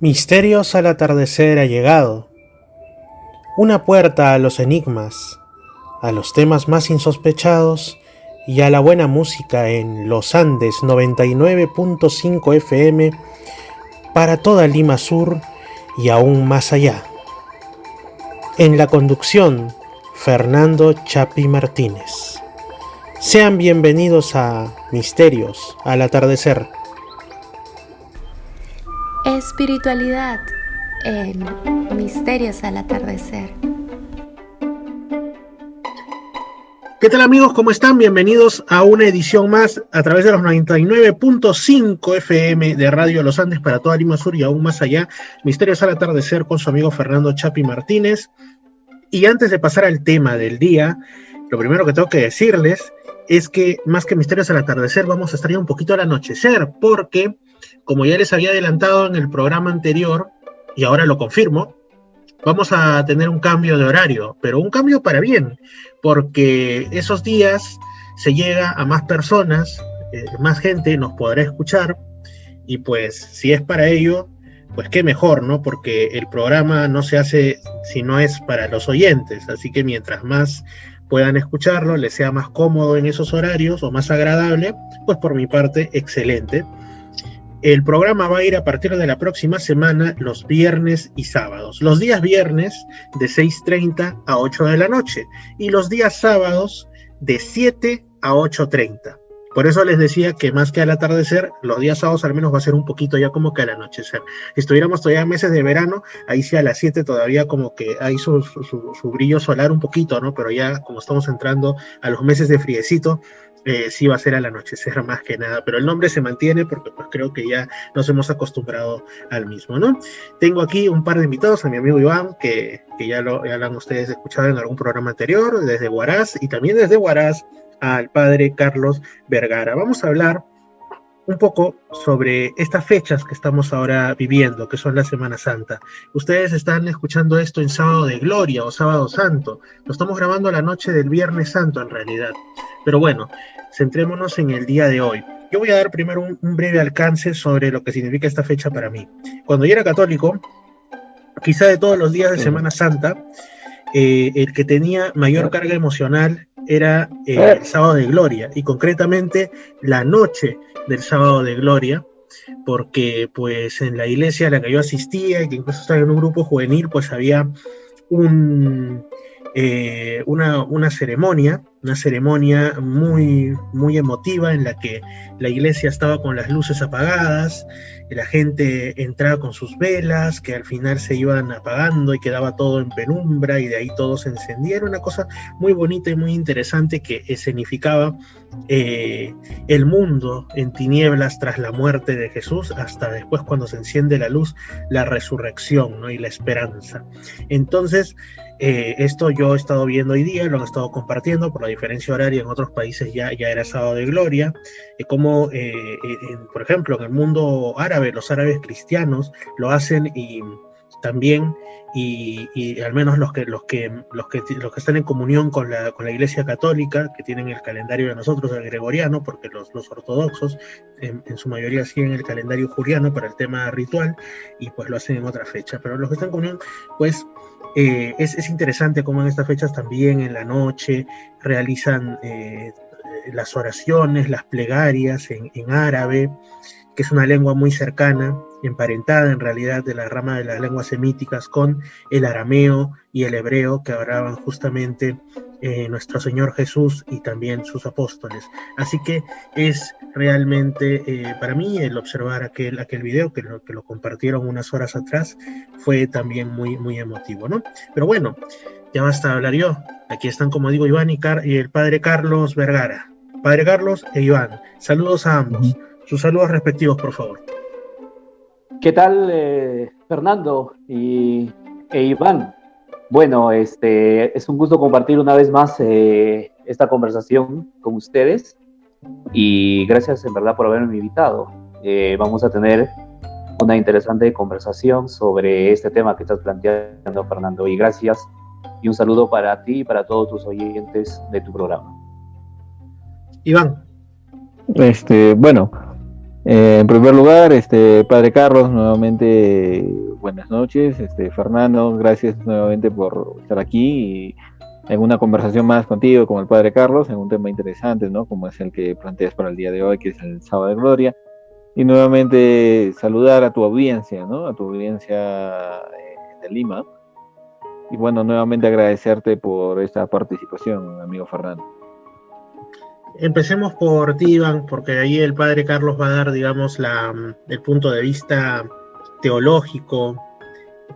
Misterios al atardecer ha llegado, una puerta a los enigmas, a los temas más insospechados y a la buena música en Los Andes 99.5 FM para toda Lima Sur y aún más allá. En la conducción, Fernando Chapi Martínez. Sean bienvenidos a Misterios al atardecer. Espiritualidad en Misterios al atardecer. ¿Qué tal, amigos? ¿Cómo están? Bienvenidos a una edición más a través de los 99.5 FM de Radio Los Andes para toda Lima Sur y aún más allá. Misterios al atardecer con su amigo Fernando Chapi Martínez. Y antes de pasar al tema del día, lo primero que tengo que decirles es que más que Misterios al atardecer vamos a estar ya un poquito al anochecer, porque como ya les había adelantado en el programa anterior, y ahora lo confirmo, vamos a tener un cambio de horario, pero un cambio para bien, porque esos días se llega a más personas, más gente nos podrá escuchar, y pues si es para ello, pues qué mejor, ¿no? Porque el programa no se hace si no es para los oyentes, así que mientras más puedan escucharlo, les sea más cómodo en esos horarios o más agradable, pues por mi parte, excelente. El programa va a ir a partir de la próxima semana los viernes y sábados. Los días viernes de 6:30 a 8 de la noche y los días sábados de 7 a 8:30. Por eso les decía que más que al atardecer, los días sábados al menos va a ser un poquito ya como que al anochecer. Si estuviéramos todavía en meses de verano, ahí sí a las 7 todavía como que hay su brillo solar un poquito, ¿no? Pero ya como estamos entrando a los meses de friecito, sí va a ser al anochecer más que nada, pero el nombre se mantiene porque pues creo que ya nos hemos acostumbrado al mismo, ¿no? Tengo aquí un par de invitados, a mi amigo Iván, que ya lo han ustedes escuchado en algún programa anterior, desde Huaraz, y también desde Huaraz al padre Carlos Vergara. Vamos a hablar un poco sobre estas fechas que estamos ahora viviendo, que son la Semana Santa. Ustedes están escuchando esto en Sábado de Gloria o Sábado Santo. Lo estamos grabando la noche del Viernes Santo en realidad. Pero bueno, centrémonos en el día de hoy. Yo voy a dar primero un breve alcance sobre lo que significa esta fecha para mí. Cuando yo era católico, quizá de todos los días de Semana Santa, el que tenía mayor carga emocional era el Sábado de Gloria, y concretamente la noche del Sábado de Gloria, porque pues en la iglesia a la que yo asistía, y que incluso estaba en un grupo juvenil, pues había una ceremonia muy, muy emotiva en la que la iglesia estaba con las luces apagadas, la gente entraba con sus velas, que al final se iban apagando y quedaba todo en penumbra, y de ahí todo se encendía. Era una cosa muy bonita y muy interesante que escenificaba el mundo en tinieblas tras la muerte de Jesús, hasta después cuando se enciende la luz, la resurrección, ¿no? Y la esperanza. Entonces, esto yo he estado viendo hoy día, lo han estado compartiendo. Por la diferencia horaria, en otros países ya era Sábado de Gloria, como por ejemplo en el mundo árabe, los árabes cristianos lo hacen, y también y al menos los que están en comunión con la iglesia católica, que tienen el calendario de nosotros, el gregoriano, porque los ortodoxos en su mayoría siguen el calendario juliano para el tema ritual, y pues lo hacen en otra fecha. Pero los que están en comunión, pues es interesante cómo en estas fechas también en la noche realizan las oraciones, las plegarias en árabe, que es una lengua muy cercana, emparentada en realidad de la rama de las lenguas semíticas con el arameo y el hebreo, que hablaban justamente nuestro Señor Jesús y también sus apóstoles. Así que es realmente para mí el observar aquel video que lo compartieron unas horas atrás fue también muy, muy emotivo, ¿no? Pero bueno, ya basta hablar yo. Aquí están, como digo, Iván y el padre Carlos Vergara. Padre Carlos e Iván, saludos a ambos. Sus saludos respectivos, por favor. ¿Qué tal, Fernando e Iván? Bueno, es un gusto compartir una vez más esta conversación con ustedes, y gracias en verdad por haberme invitado. Vamos a tener una interesante conversación sobre este tema que estás planteando, Fernando, y gracias, y un saludo para ti y para todos tus oyentes de tu programa. Iván. Bueno, En primer lugar, Padre Carlos, nuevamente buenas noches. Fernando, gracias nuevamente por estar aquí y en una conversación más contigo con el Padre Carlos, en un tema interesante, ¿no? Como es el que planteas para el día de hoy, que es el Sábado de Gloria. Y nuevamente saludar a tu audiencia, ¿no? A tu audiencia de Lima. Y bueno, nuevamente agradecerte por esta participación, amigo Fernando. Empecemos por ti, Iván, porque ahí el Padre Carlos va a dar, digamos, el punto de vista teológico,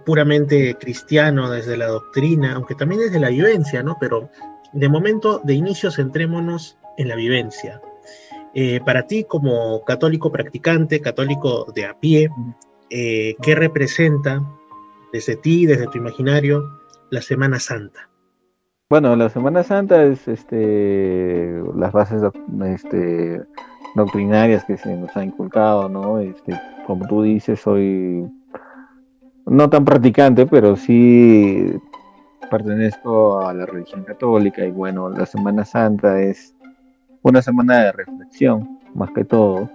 puramente cristiano desde la doctrina, aunque también desde la vivencia, ¿no? Pero de momento, de inicio, centrémonos en la vivencia. Para ti, como católico practicante, católico de a pie, ¿qué representa desde ti, desde tu imaginario, la Semana Santa? Bueno, la Semana Santa es las bases doctrinarias que se nos ha inculcado, ¿no? Como tú dices, soy no tan practicante, pero sí pertenezco a la religión católica y bueno, la Semana Santa es una semana de reflexión, más que todo,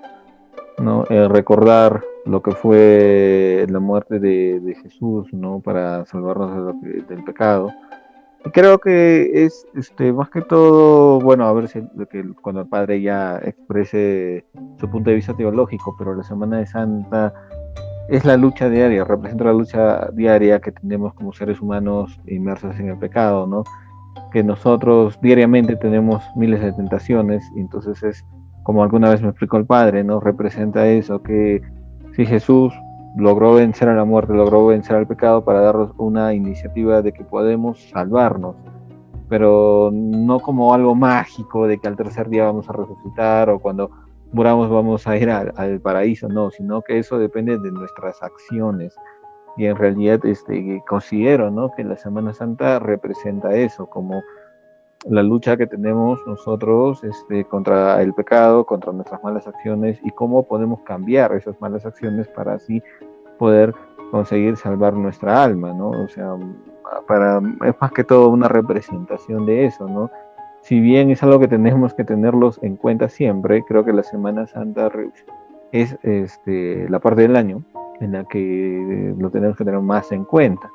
¿no? Recordar lo que fue la muerte de Jesús, ¿no? Para salvarnos del pecado. Y creo que es más que todo, bueno, a ver si cuando el Padre ya exprese su punto de vista teológico, pero la Semana de Santa es la lucha diaria, representa la lucha diaria que tenemos como seres humanos inmersos en el pecado, ¿no? Que nosotros diariamente tenemos miles de tentaciones, y entonces es, como alguna vez me explicó el Padre, ¿no? Representa eso, que si Jesús logró vencer a la muerte, logró vencer al pecado para darnos una iniciativa de que podemos salvarnos, pero no como algo mágico de que al tercer día vamos a resucitar o cuando muramos vamos a ir al paraíso, no, sino que eso depende de nuestras acciones. Y en realidad considero, ¿no? Que la Semana Santa representa eso, como la lucha que tenemos nosotros contra el pecado, contra nuestras malas acciones y cómo podemos cambiar esas malas acciones para así poder conseguir salvar nuestra alma, ¿no? O sea, es más que todo una representación de eso, ¿no? Si bien es algo que tenemos que tenerlos en cuenta siempre, creo que la Semana Santa es la parte del año en la que lo tenemos que tener más en cuenta.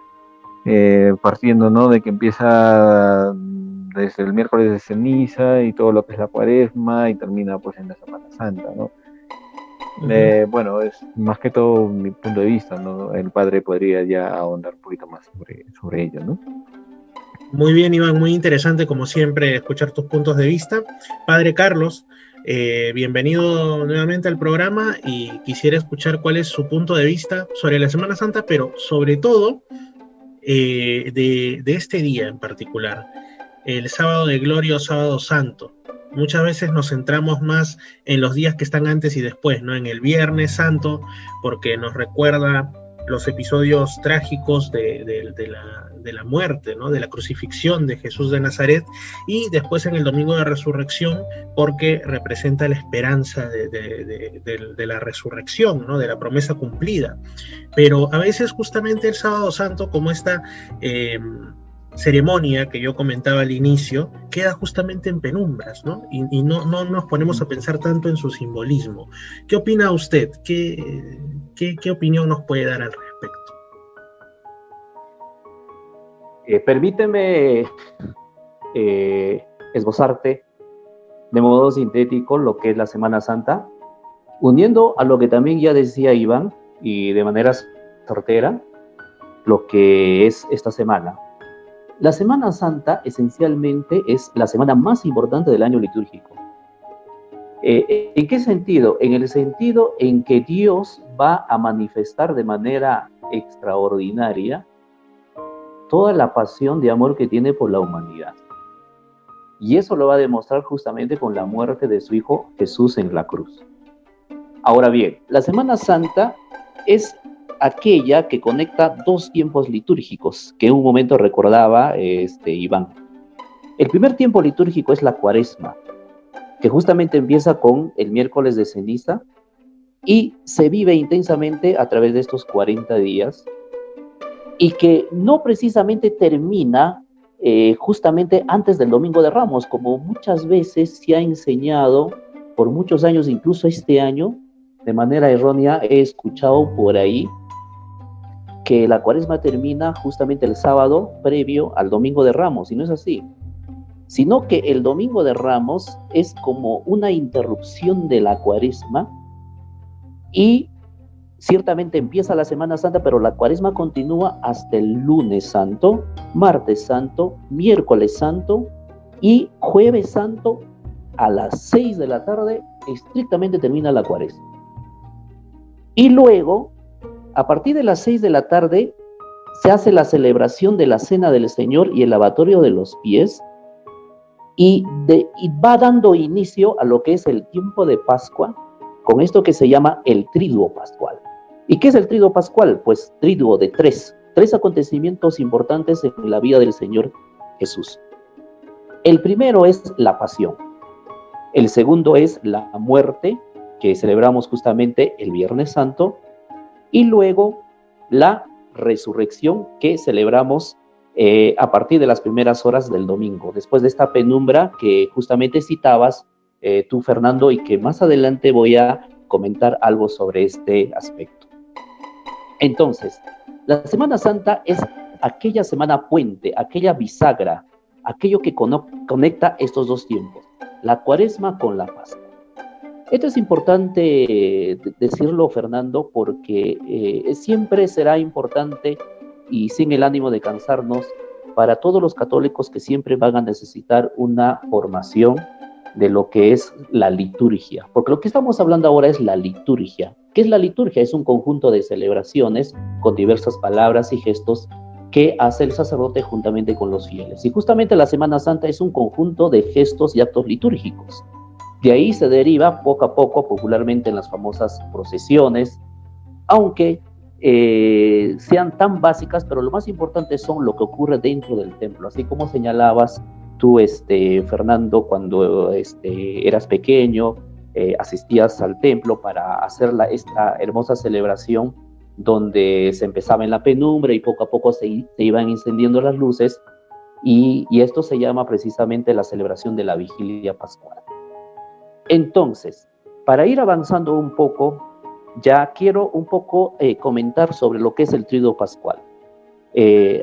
Partiendo, ¿no? De que empieza desde el miércoles de ceniza y todo lo que es la Cuaresma y termina pues en la Semana Santa, ¿no? Bueno, es más que todo mi punto de vista, ¿no? El Padre podría ya ahondar un poquito más sobre ello, ¿no? Muy bien, Iván, muy interesante como siempre escuchar tus puntos de vista. Padre Carlos, bienvenido nuevamente al programa y quisiera escuchar cuál es su punto de vista sobre la Semana Santa, pero sobre todo de este día en particular, el Sábado de Gloria o Sábado Santo. Muchas veces nos centramos más en los días que están antes y después, ¿no? En el Viernes Santo, porque nos recuerda los episodios trágicos de la muerte, ¿no? De la crucifixión de Jesús de Nazaret, y después en el Domingo de Resurrección, porque representa la esperanza de la resurrección, ¿no? De la promesa cumplida. Pero a veces justamente el Sábado Santo, como esta ceremonia que yo comentaba al inicio, queda justamente en penumbras, ¿no? Y no nos ponemos a pensar tanto en su simbolismo. ¿Qué opina usted? ¿Qué opinión nos puede dar al respecto? Permíteme esbozarte de modo sintético lo que es la Semana Santa, uniendo a lo que también ya decía Iván, y de manera certera, lo que es esta semana. La Semana Santa esencialmente es la semana más importante del año litúrgico. ¿En qué sentido? En el sentido en que Dios va a manifestar de manera extraordinaria toda la pasión de amor que tiene por la humanidad. Y eso lo va a demostrar justamente con la muerte de su Hijo Jesús en la cruz. Ahora bien, la Semana Santa es aquella que conecta dos tiempos litúrgicos, que en un momento recordaba Iván. El primer tiempo litúrgico es la Cuaresma, que justamente empieza con el miércoles de ceniza y se vive intensamente a través de estos 40 días, y que no precisamente termina justamente antes del Domingo de Ramos, como muchas veces se ha enseñado por muchos años, incluso este año, de manera errónea he escuchado por ahí que la cuaresma termina justamente el sábado previo al domingo de Ramos, y no es así, sino que el domingo de Ramos es como una interrupción de la cuaresma y ciertamente empieza la Semana Santa, pero la cuaresma continúa hasta el lunes santo, martes santo, miércoles santo y jueves santo a las 6 de la tarde estrictamente termina la cuaresma. Y luego, a partir de las 6 de la tarde, se hace la celebración de la Cena del Señor y el lavatorio de los pies, y va dando inicio a lo que es el tiempo de Pascua, con esto que se llama el Triduo Pascual. ¿Y qué es el Triduo Pascual? Pues triduo de tres acontecimientos importantes en la vida del Señor Jesús. El primero es la pasión, el segundo es la muerte, que celebramos justamente el Viernes Santo, y luego la resurrección, que celebramos a partir de las primeras horas del domingo, después de esta penumbra que justamente citabas tú, Fernando, y que más adelante voy a comentar algo sobre este aspecto. Entonces, la Semana Santa es aquella semana puente, aquella bisagra, aquello que conecta estos dos tiempos, la Cuaresma con la Pascua. Esto es importante decirlo, Fernando, porque siempre será importante, y sin el ánimo de cansarnos, para todos los católicos que siempre van a necesitar una formación de lo que es la liturgia, porque lo que estamos hablando ahora es la liturgia. ¿Qué es la liturgia? Es un conjunto de celebraciones con diversas palabras y gestos que hace el sacerdote juntamente con los fieles. Y justamente la Semana Santa es un conjunto de gestos y actos litúrgicos. De ahí se deriva poco a poco, popularmente en las famosas procesiones, aunque sean tan básicas, pero lo más importante son lo que ocurre dentro del templo. Así como señalabas tú, Fernando, cuando eras pequeño, asistías al templo para hacer esta hermosa celebración donde se empezaba en la penumbra y poco a poco se iban encendiendo las luces, y esto se llama precisamente la celebración de la Vigilia Pascual. Entonces, para ir avanzando un poco, ya quiero un poco comentar sobre lo que es el Triduo Pascual.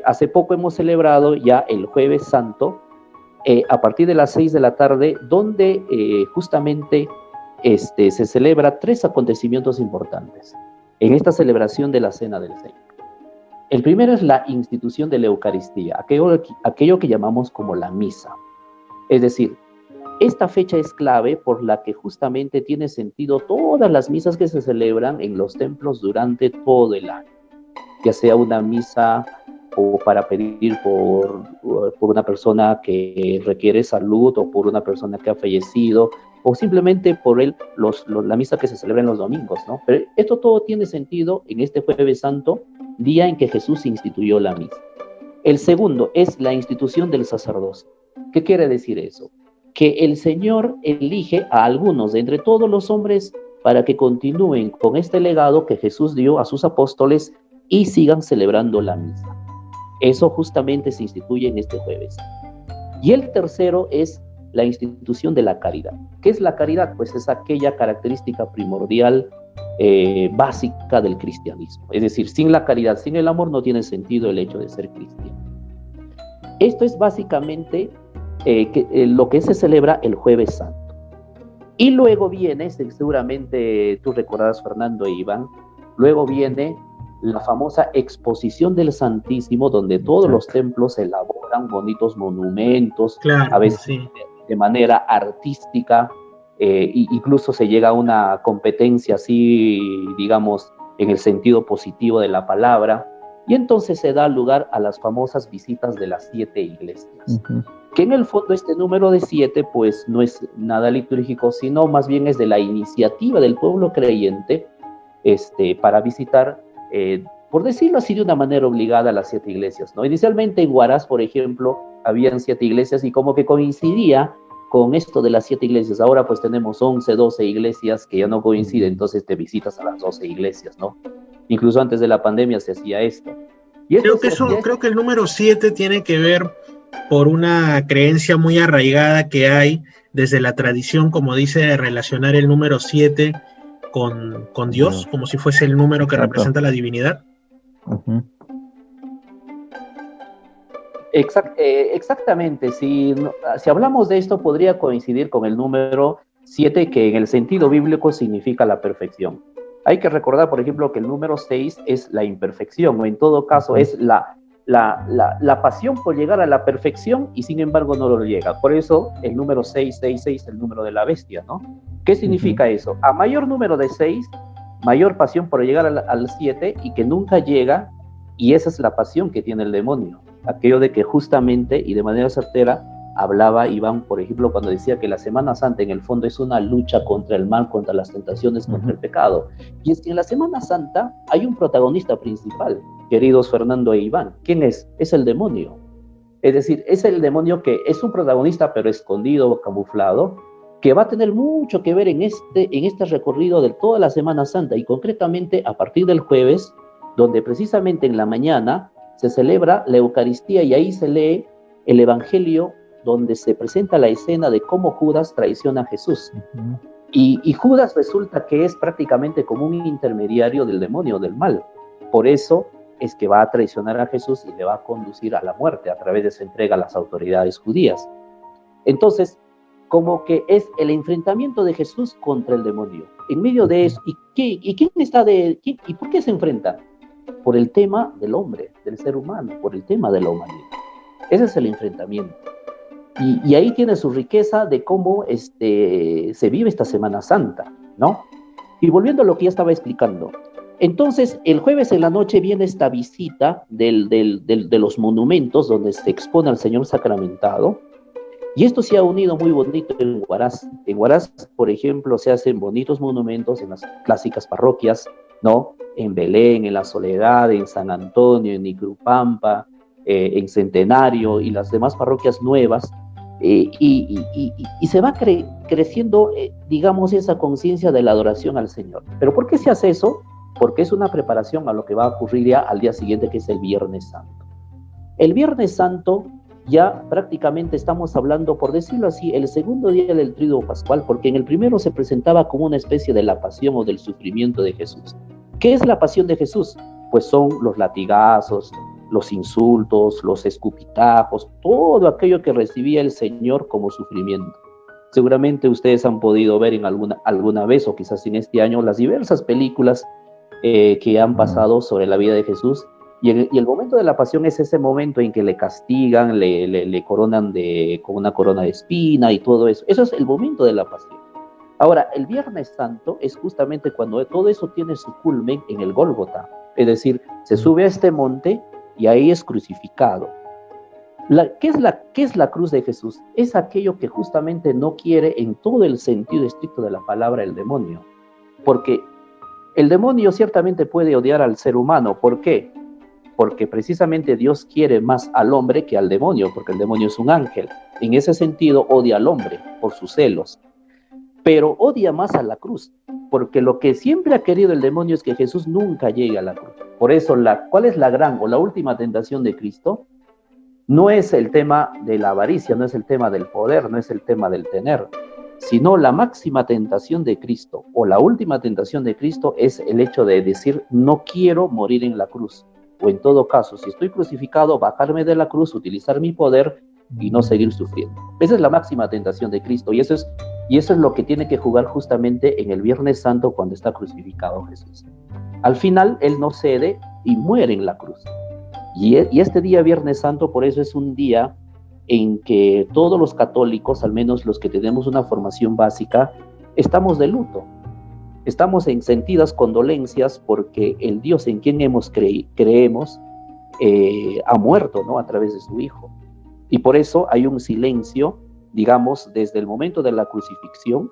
Hace poco hemos celebrado ya el Jueves Santo, a partir de las 6 de la tarde, donde justamente se celebra tres acontecimientos importantes en esta celebración de la Cena del Señor. El primero es la institución de la Eucaristía, aquello que llamamos como la misa. Es decir, esta fecha es clave por la que justamente tiene sentido todas las misas que se celebran en los templos durante todo el año, ya sea una misa o para pedir por una persona que requiere salud, o por una persona que ha fallecido, o simplemente por la misa que se celebra en los domingos, ¿no? Pero esto todo tiene sentido en este Jueves Santo, día en que Jesús instituyó la misa. El segundo es la institución del sacerdocio. ¿Qué quiere decir eso? Que el Señor elige a algunos de entre todos los hombres para que continúen con este legado que Jesús dio a sus apóstoles y sigan celebrando la misa. Eso justamente se instituye en este jueves. Y el tercero es la institución de la caridad. ¿Qué es la caridad? Pues es aquella característica primordial, básica del cristianismo. Es decir, sin la caridad, sin el amor, no tiene sentido el hecho de ser cristiano. Esto es básicamente lo que se celebra el Jueves Santo. Y luego viene, seguramente tú recordarás, Fernando e Iván, luego viene la famosa exposición del Santísimo, donde todos los templos elaboran bonitos monumentos, claro, a veces sí, de manera artística, incluso se llega a una competencia así, digamos, en el sentido positivo de la palabra, y entonces se da lugar a las famosas visitas de las 7 iglesias. Uh-huh. Que en el fondo este número de 7 pues no es nada litúrgico, sino más bien es de la iniciativa del pueblo creyente para visitar, por decirlo así, de una manera obligada a las 7 iglesias, ¿no? Inicialmente en Huaraz, por ejemplo, habían 7 iglesias y como que coincidía con esto de las 7 iglesias. Ahora pues tenemos 11, 12 iglesias que ya no coinciden, entonces te visitas a las 12 iglesias, ¿no? Incluso antes de la pandemia se hacía esto. Y creo que el número 7 tiene que ver por una creencia muy arraigada que hay desde la tradición, como dice, de relacionar el número 7 con Dios, como si fuese el número que representa la divinidad. Ujú. Exactamente, si hablamos de esto podría coincidir con el número 7, que en el sentido bíblico significa la perfección. Hay que recordar, por ejemplo, que el número 6 es la imperfección, o en todo caso es la pasión por llegar a la perfección y sin embargo no lo llega. Por eso el número 666 es el número de la bestia, ¿no? ¿Qué significa eso? A mayor número de 6, mayor pasión por llegar al 7 y que nunca llega, y esa es la pasión que tiene el demonio. Aquello de que justamente y de manera certera hablaba Iván, por ejemplo, cuando decía que la Semana Santa en el fondo es una lucha contra el mal, contra las tentaciones, contra el pecado. Y es que en la Semana Santa hay un protagonista principal, queridos Fernando e Iván. ¿Quién es? Es el demonio. Es decir, es el demonio que es un protagonista pero escondido, camuflado, que va a tener mucho que ver en este recorrido de toda la Semana Santa y concretamente a partir del jueves, donde precisamente en la mañana se celebra la Eucaristía y ahí se lee el Evangelio donde se presenta la escena de cómo Judas traiciona a Jesús. Y Judas resulta que es prácticamente como un intermediario del demonio, del mal. Por eso es que va a traicionar a Jesús y le va a conducir a la muerte a través de su entrega a las autoridades judías. Entonces, como que es el enfrentamiento de Jesús contra el demonio. En medio de eso, ¿y por qué se enfrentan? Por el tema del hombre, del ser humano, por el tema de la humanidad. Ese es el enfrentamiento. Y ahí tiene su riqueza de cómo se vive esta Semana Santa, ¿no? Y volviendo a lo que ya estaba explicando. Entonces, el jueves en la noche viene esta visita de los monumentos donde se expone al Señor sacramentado. Y esto se ha unido muy bonito en Huaraz. En Huaraz, por ejemplo, se hacen bonitos monumentos en las clásicas parroquias, ¿no? En Belén, en La Soledad, en San Antonio, en Icrupampa, en Centenario y las demás parroquias nuevas. Y se va creciendo, digamos, esa conciencia de la adoración al Señor. ¿Pero por qué se hace eso? Porque es una preparación a lo que va a ocurrir ya al día siguiente, que es el Viernes Santo. El Viernes Santo ya prácticamente estamos hablando, por decirlo así, el segundo día del Tríduo Pascual, porque en el primero se presentaba como una especie de la pasión o del sufrimiento de Jesús. ¿Qué es la pasión de Jesús? Pues son los latigazos, los insultos, los escupitajos, todo aquello que recibía el Señor como sufrimiento. Seguramente ustedes han podido ver en alguna vez, o quizás en este año, las diversas películas que han pasado sobre la vida de Jesús. Y el momento de la pasión es ese momento en que le castigan, le coronan con una corona de espina y todo eso. Eso es el momento de la pasión. Ahora, el Viernes Santo es justamente cuando todo eso tiene su culmen en el Gólgota. Es decir, se sube a este monte y ahí es crucificado. ¿Qué es la cruz de Jesús? Es aquello que justamente no quiere en todo el sentido estricto de la palabra el demonio. Porque el demonio ciertamente puede odiar al ser humano. ¿Por qué? Porque precisamente Dios quiere más al hombre que al demonio, porque el demonio es un ángel. En ese sentido odia al hombre por sus celos, pero odia más a la cruz, porque lo que siempre ha querido el demonio es que Jesús nunca llegue a la cruz. Por eso, ¿cuál es la gran o la última tentación de Cristo? No es el tema de la avaricia, no es el tema del poder, no es el tema del tener, sino la máxima tentación de Cristo, o la última tentación de Cristo, es el hecho de decir, no quiero morir en la cruz. O en todo caso, si estoy crucificado, bajarme de la cruz, utilizar mi poder y no seguir sufriendo. Esa es la máxima tentación de Cristo, y eso es lo que tiene que jugar justamente en el Viernes Santo cuando está crucificado Jesús. Al final, Él no cede y muere en la cruz. Y este día, Viernes Santo, por eso es un día en que todos los católicos, al menos los que tenemos una formación básica, estamos de luto. Estamos en sentidas condolencias porque el Dios en quien creemos ha muerto, ¿no? A través de su Hijo. Y por eso hay un silencio, digamos, desde el momento de la crucifixión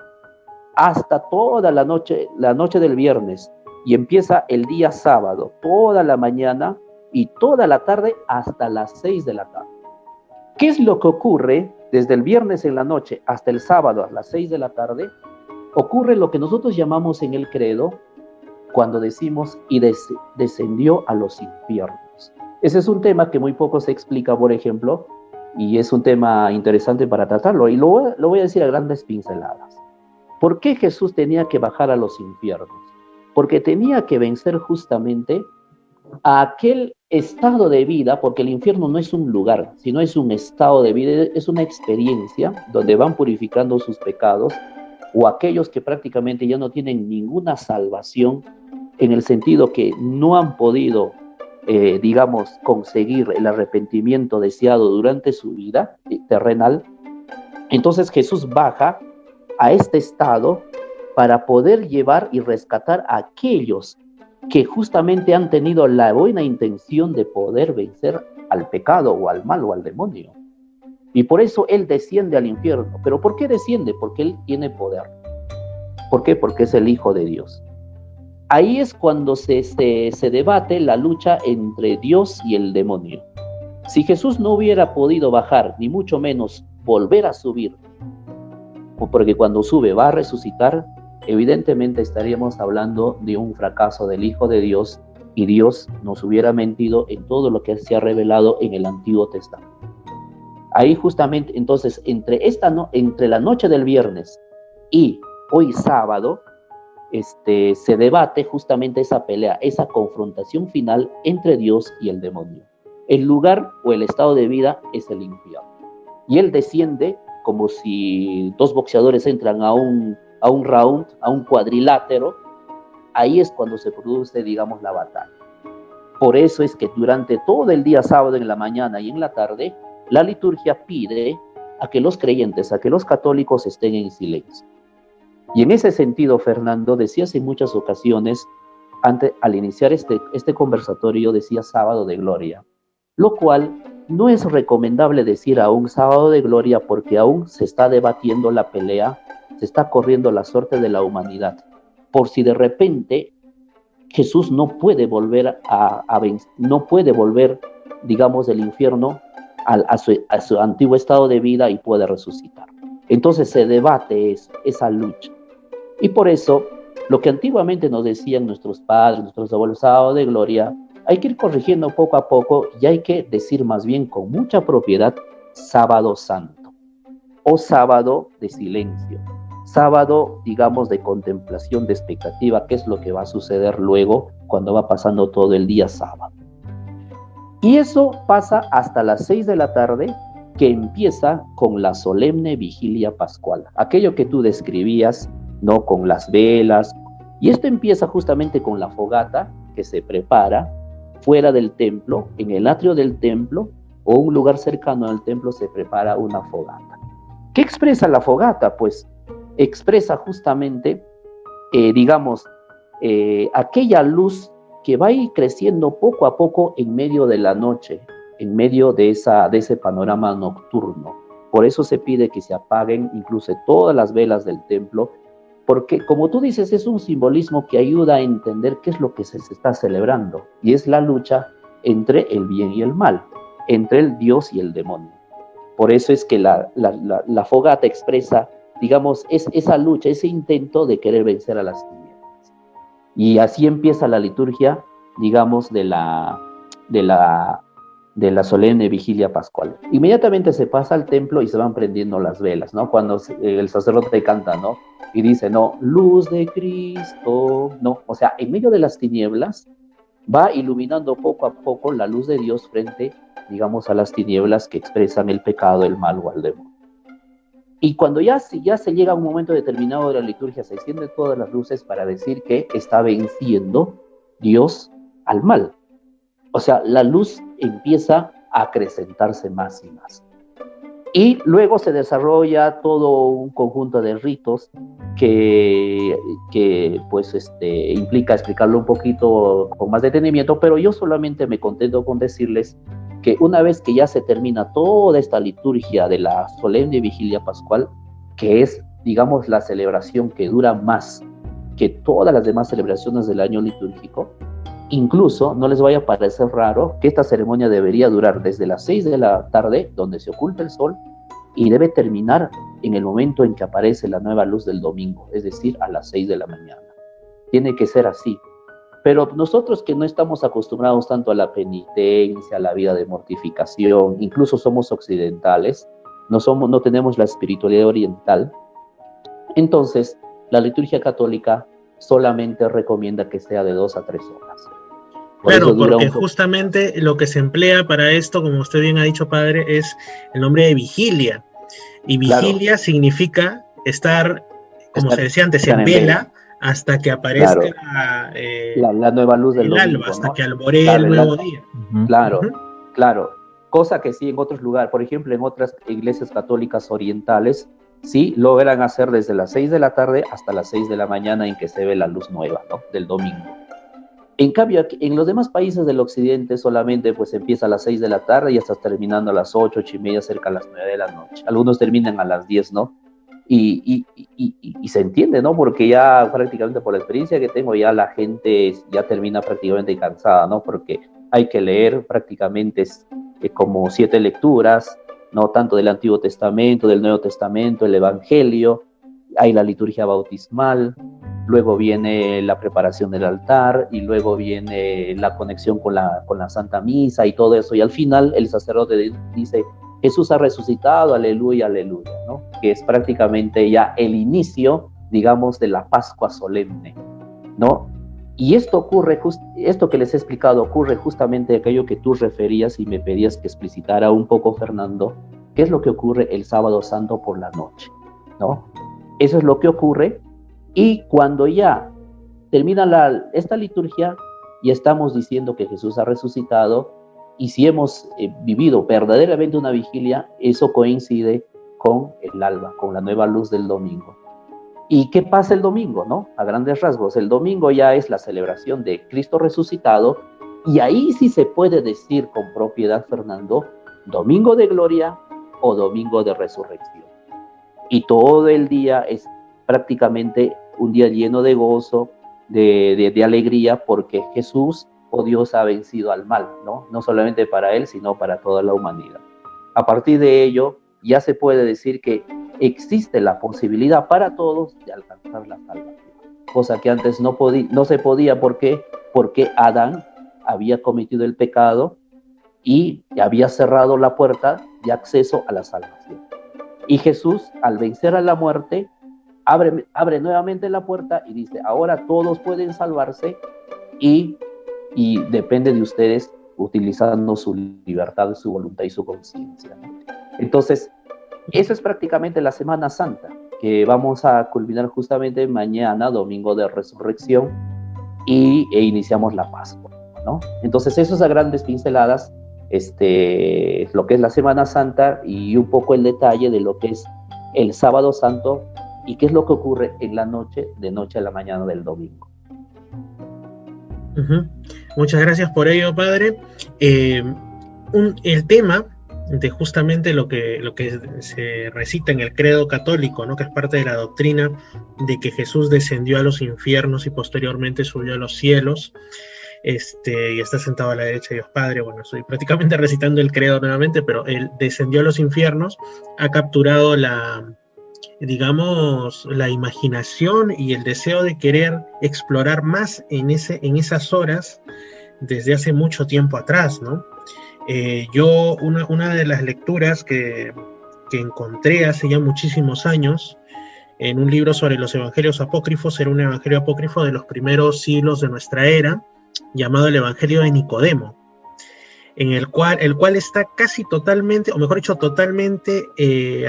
hasta toda la noche del viernes, y empieza el día sábado, toda la mañana y toda la tarde hasta las 6 de la tarde. ¿Qué es lo que ocurre desde el viernes en la noche hasta el sábado a las 6 de la tarde? Ocurre lo que nosotros llamamos en el credo cuando decimos y descendió a los infiernos. Ese es un tema que muy poco se explica, por ejemplo, y es un tema interesante para tratarlo, y lo voy a decir a grandes pinceladas. ¿Por qué Jesús tenía que bajar a los infiernos? Porque tenía que vencer justamente a aquel estado de vida, porque el infierno no es un lugar, sino es un estado de vida, es una experiencia donde van purificando sus pecados, o aquellos que prácticamente ya no tienen ninguna salvación, en el sentido que no han podido, digamos, conseguir el arrepentimiento deseado durante su vida terrenal. Entonces Jesús baja a este estado para poder llevar y rescatar a aquellos que justamente han tenido la buena intención de poder vencer al pecado o al mal o al demonio. Y por eso Él desciende al infierno. ¿Pero por qué desciende? Porque Él tiene poder. ¿Por qué? Porque es el Hijo de Dios. Ahí es cuando se debate la lucha entre Dios y el demonio. Si Jesús no hubiera podido bajar, ni mucho menos volver a subir, porque cuando sube va a resucitar, evidentemente estaríamos hablando de un fracaso del Hijo de Dios, y Dios nos hubiera mentido en todo lo que se ha revelado en el Antiguo Testamento. Ahí justamente, entonces, entre la noche del viernes y hoy sábado, se debate justamente esa pelea, esa confrontación final entre Dios y el demonio. El lugar o el estado de vida es el infierno. Y Él desciende como si dos boxeadores entran a un round, a un cuadrilátero. Ahí es cuando se produce, digamos, la batalla. Por eso es que durante todo el día sábado, en la mañana y en la tarde, la liturgia pide a que los creyentes, a que los católicos estén en silencio. Y en ese sentido, Fernando, decías en muchas ocasiones, al iniciar este conversatorio, decía sábado de gloria, lo cual no es recomendable decir aún sábado de gloria, porque aún se está debatiendo la pelea, se está corriendo la suerte de la humanidad, por si de repente Jesús no puede volver no puede volver, digamos, del infierno a su antiguo estado de vida y puede resucitar. Entonces se debate esa lucha. Y por eso, lo que antiguamente nos decían nuestros padres, nuestros abuelos, sábado de gloria, hay que ir corrigiendo poco a poco, y hay que decir más bien con mucha propiedad sábado santo, o sábado de silencio, sábado, digamos, de contemplación, de expectativa, qué es lo que va a suceder luego cuando va pasando todo el día sábado. Y eso pasa hasta las 6 de la tarde, que empieza con la solemne vigilia pascual, aquello que tú describías, ¿no? Con las velas, y esto empieza justamente con la fogata que se prepara fuera del templo, en el atrio del templo o un lugar cercano al templo se prepara una fogata. ¿Qué expresa la fogata? Pues expresa justamente, aquella luz que va a ir creciendo poco a poco en medio de la noche, en medio de ese panorama nocturno. Por eso se pide que se apaguen incluso todas las velas del templo, porque, como tú dices, es un simbolismo que ayuda a entender qué es lo que se está celebrando, y es la lucha entre el bien y el mal, entre el Dios y el demonio. Por eso es que la fogata expresa, digamos, esa lucha, ese intento de querer vencer a las tinieblas. Y así empieza la liturgia, digamos, de la solemne vigilia pascual. Inmediatamente se pasa al templo y se van prendiendo las velas, ¿no? Cuando el sacerdote canta, ¿no? Y dice, no, luz de Cristo, no, o sea, en medio de las tinieblas va iluminando poco a poco la luz de Dios frente, digamos, a las tinieblas que expresan el pecado, el mal o el demonio. Y cuando ya se llega a un momento determinado de la liturgia, se encienden todas las luces para decir que está venciendo Dios al mal. O sea, la luz empieza a acrecentarse más y más. Y luego se desarrolla todo un conjunto de ritos que implica explicarlo un poquito con más detenimiento, pero yo solamente me contento con decirles que una vez que ya se termina toda esta liturgia de la solemne vigilia pascual, que es, digamos, la celebración que dura más que todas las demás celebraciones del año litúrgico, incluso no les vaya a parecer raro que esta ceremonia debería durar desde las 6 de la tarde, donde se oculta el sol, y debe terminar en el momento en que aparece la nueva luz del domingo, es decir, a las 6 de la mañana. Tiene que ser así. Pero nosotros, que no estamos acostumbrados tanto a la penitencia, a la vida de mortificación, incluso somos occidentales, no tenemos la espiritualidad oriental, entonces La liturgia católica solamente recomienda que sea de 2 a 3 horas. Claro, porque justamente lo que se emplea para esto, como usted bien ha dicho, padre, es el nombre de vigilia. Y vigilia significa estar, como se decía antes, en vela hasta que aparezca la nueva luz del domingo, alba, hasta que alboree el nuevo día. Claro. Cosa que sí en otros lugares, por ejemplo, en otras iglesias católicas orientales, sí logran hacer desde las 6 de la tarde hasta las 6 de la mañana en que se ve la luz nueva, ¿no? Del domingo. En cambio, en los demás países del occidente solamente pues empieza a las 6 de la tarde y hasta terminando a las 8, 8:30, cerca a las 9 de la noche. Algunos terminan a las 10, ¿no? Y se entiende, ¿no? Porque ya prácticamente por la experiencia que tengo, ya la gente ya termina prácticamente cansada, ¿no? Porque hay que leer prácticamente como 7 lecturas, ¿no? Tanto del Antiguo Testamento, del Nuevo Testamento, el Evangelio, hay la liturgia bautismal, luego viene la preparación del altar y luego viene la conexión con la Santa Misa y todo eso. Y al final el sacerdote dice, Jesús ha resucitado, aleluya, aleluya, ¿no? Que es prácticamente ya el inicio, digamos, de la Pascua solemne, ¿no? Y esto ocurre, esto que les he explicado, ocurre justamente aquello que tú referías y me pedías que explicitara un poco, Fernando, qué es lo que ocurre el sábado santo por la noche, ¿no? Eso es lo que ocurre, y cuando ya termina esta liturgia y estamos diciendo que Jesús ha resucitado, y si hemos vivido verdaderamente una vigilia, eso coincide con el alba, con la nueva luz del domingo. ¿Y qué pasa el domingo, no? A grandes rasgos, el domingo ya es la celebración de Cristo resucitado, y ahí sí se puede decir con propiedad, Fernando, domingo de gloria o domingo de resurrección. Y todo el día es prácticamente un día lleno de gozo, de alegría, porque Jesús, o Dios, ha vencido al mal, ¿no? No solamente para él, sino para toda la humanidad. A partir de ello, ya se puede decir que existe la posibilidad para todos de alcanzar la salvación, cosa que antes no se podía. ¿Por qué? Porque Adán había cometido el pecado y había cerrado la puerta de acceso a la salvación. Y Jesús, al vencer a la muerte, abre nuevamente la puerta y dice, ahora todos pueden salvarse, y depende de ustedes utilizando su libertad, su voluntad y su conciencia, ¿no? Entonces, eso es prácticamente la Semana Santa, que vamos a culminar justamente mañana, domingo de resurrección, e iniciamos la Pascua, ¿no? Entonces, eso es a grandes pinceladas, lo que es la Semana Santa, y un poco el detalle de lo que es el Sábado Santo y qué es lo que ocurre en la noche, de noche a la mañana del domingo. Muchas gracias por ello, padre. El tema de justamente lo que se recita en el credo católico, ¿no? Que es parte de la doctrina de que Jesús descendió a los infiernos y posteriormente subió a los cielos, y está sentado a la derecha de Dios Padre. Bueno, estoy prácticamente recitando el credo nuevamente, pero él descendió a los infiernos, ha capturado la imaginación y el deseo de querer explorar más en esas horas desde hace mucho tiempo atrás, ¿no? Yo, una de las lecturas que encontré hace ya muchísimos años en un libro sobre los evangelios apócrifos, era un evangelio apócrifo de los primeros siglos de nuestra era, llamado el Evangelio de Nicodemo, en el cual está casi totalmente, o mejor dicho, totalmente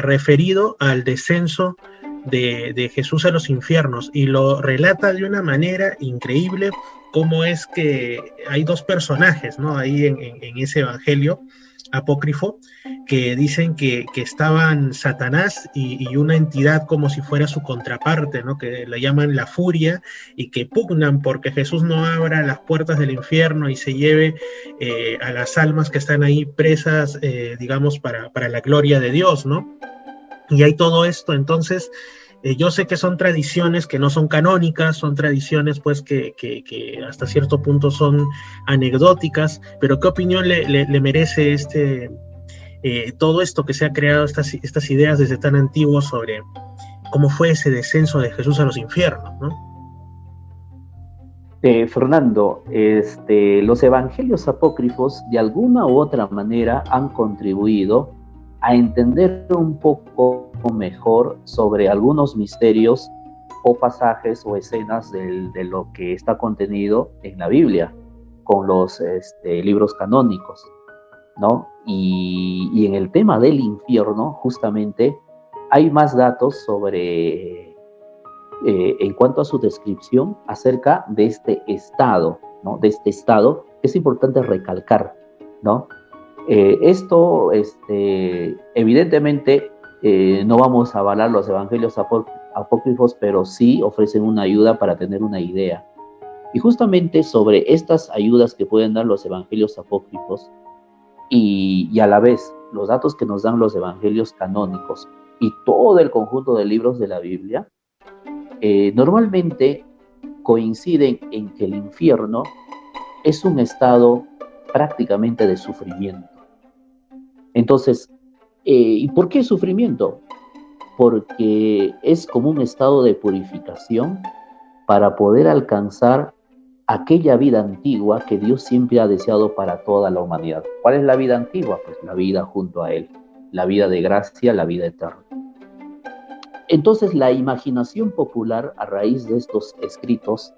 referido al descenso de Jesús a los infiernos, y lo relata de una manera increíble, cómo es que hay dos personajes, ¿no? Ahí en ese evangelio apócrifo, que dicen que estaban Satanás y una entidad como si fuera su contraparte, ¿no? Que la llaman la furia, y que pugnan porque Jesús no abra las puertas del infierno y se lleve a las almas que están ahí presas, digamos, para la gloria de Dios, ¿no? Y hay todo esto. Entonces, yo sé que son tradiciones que no son canónicas, son tradiciones pues que hasta cierto punto son anecdóticas, pero ¿qué opinión le merece todo esto que se ha creado, estas ideas desde tan antiguos sobre cómo fue ese descenso de Jesús a los infiernos, ¿no? Fernando, los evangelios apócrifos de alguna u otra manera han contribuido a entender un poco mejor sobre algunos misterios o pasajes o escenas de lo que está contenido en la Biblia, con los libros canónicos, ¿no? Y en el tema del infierno, justamente, hay más datos sobre, en cuanto a su descripción, acerca de este estado, ¿no? De este estado, que es importante recalcar, ¿no? Esto, evidentemente, no vamos a avalar los evangelios apócrifos, pero sí ofrecen una ayuda para tener una idea. Y justamente sobre estas ayudas que pueden dar los evangelios apócrifos y a la vez los datos que nos dan los evangelios canónicos y todo el conjunto de libros de la Biblia, normalmente coinciden en que el infierno es un estado prácticamente de sufrimiento. Entonces, ¿y por qué sufrimiento? Porque es como un estado de purificación para poder alcanzar aquella vida antigua que Dios siempre ha deseado para toda la humanidad. ¿Cuál es la vida antigua? Pues la vida junto a Él, la vida de gracia, la vida eterna. Entonces, la imaginación popular, a raíz de estos escritos,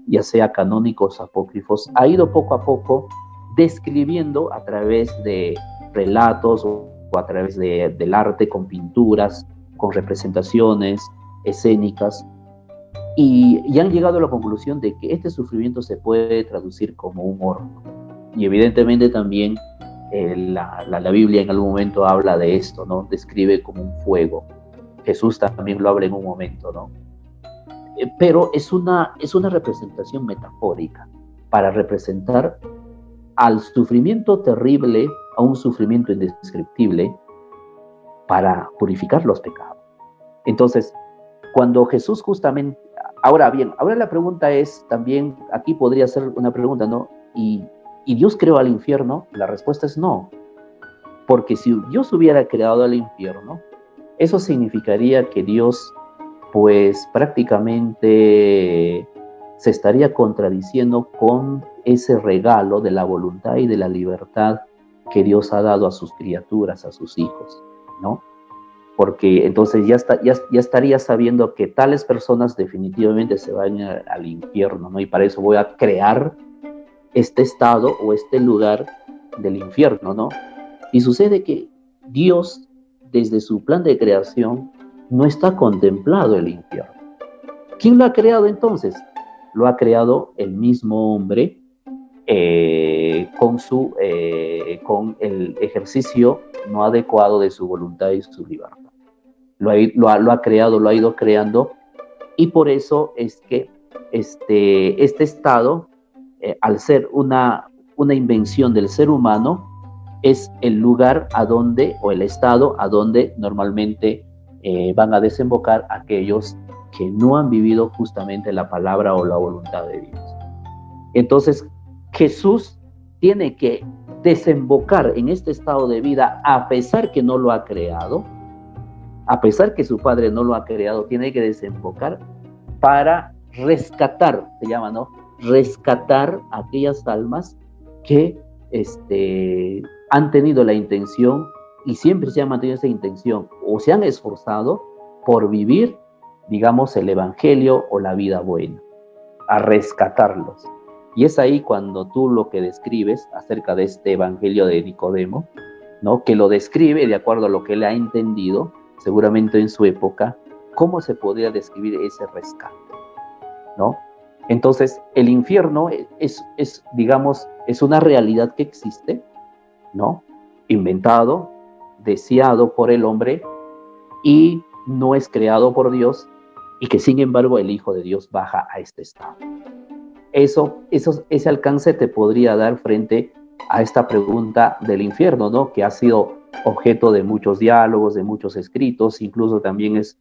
ya sea canónicos, apócrifos, ha ido poco a poco describiendo a través de relatos o a través del arte, con pinturas, con representaciones escénicas, y han llegado a la conclusión de que este sufrimiento se puede traducir como un horno. Y evidentemente también la Biblia en algún momento habla de esto, ¿no? Describe como un fuego. Jesús también lo habla en un momento, ¿no? Pero es una representación metafórica para representar al sufrimiento terrible, a un sufrimiento indescriptible, para purificar los pecados. Entonces, cuando Jesús justamente... Ahora bien, ahora la pregunta es también, aquí podría ser una pregunta, ¿no? ¿Y Dios creó al infierno? La respuesta es no. Porque si Dios hubiera creado al infierno, eso significaría que Dios, pues prácticamente se estaría contradiciendo con ese regalo de la voluntad y de la libertad que Dios ha dado a sus criaturas, a sus hijos, ¿no? Porque entonces ya estaría sabiendo que tales personas definitivamente se van al infierno, ¿no? Y para eso voy a crear este estado o este lugar del infierno, ¿no? Y sucede que Dios, desde su plan de creación, no está contemplado el infierno. ¿Quién lo ha creado entonces? Lo ha creado el mismo hombre, con el ejercicio no adecuado de su voluntad y su libertad. Lo ha creado, lo ha ido creando, y por eso es que este estado, al ser una invención del ser humano, es el lugar o el estado a donde normalmente van a desembocar aquellos que no han vivido justamente la palabra o la voluntad de Dios. Entonces, Jesús tiene que desembocar en este estado de vida, a pesar que no lo ha creado, a pesar que su Padre no lo ha creado, tiene que desembocar para rescatar, se llama, ¿no? Rescatar aquellas almas que han tenido la intención, y siempre se ha mantenido esa intención, o se han esforzado por vivir, digamos, el evangelio o la vida buena, a rescatarlos. Y es ahí cuando tú lo que describes acerca de este evangelio de Nicodemo, ¿no? Que lo describe de acuerdo a lo que él ha entendido, seguramente en su época, cómo se podría describir ese rescate, ¿no? Entonces, el infierno digamos, es una realidad que existe, ¿no? Inventado, deseado por el hombre, y no es creado por Dios, y que sin embargo el Hijo de Dios baja a este estado. Ese alcance te podría dar frente a esta pregunta del infierno, ¿no? Que ha sido objeto de muchos diálogos, de muchos escritos. Incluso también es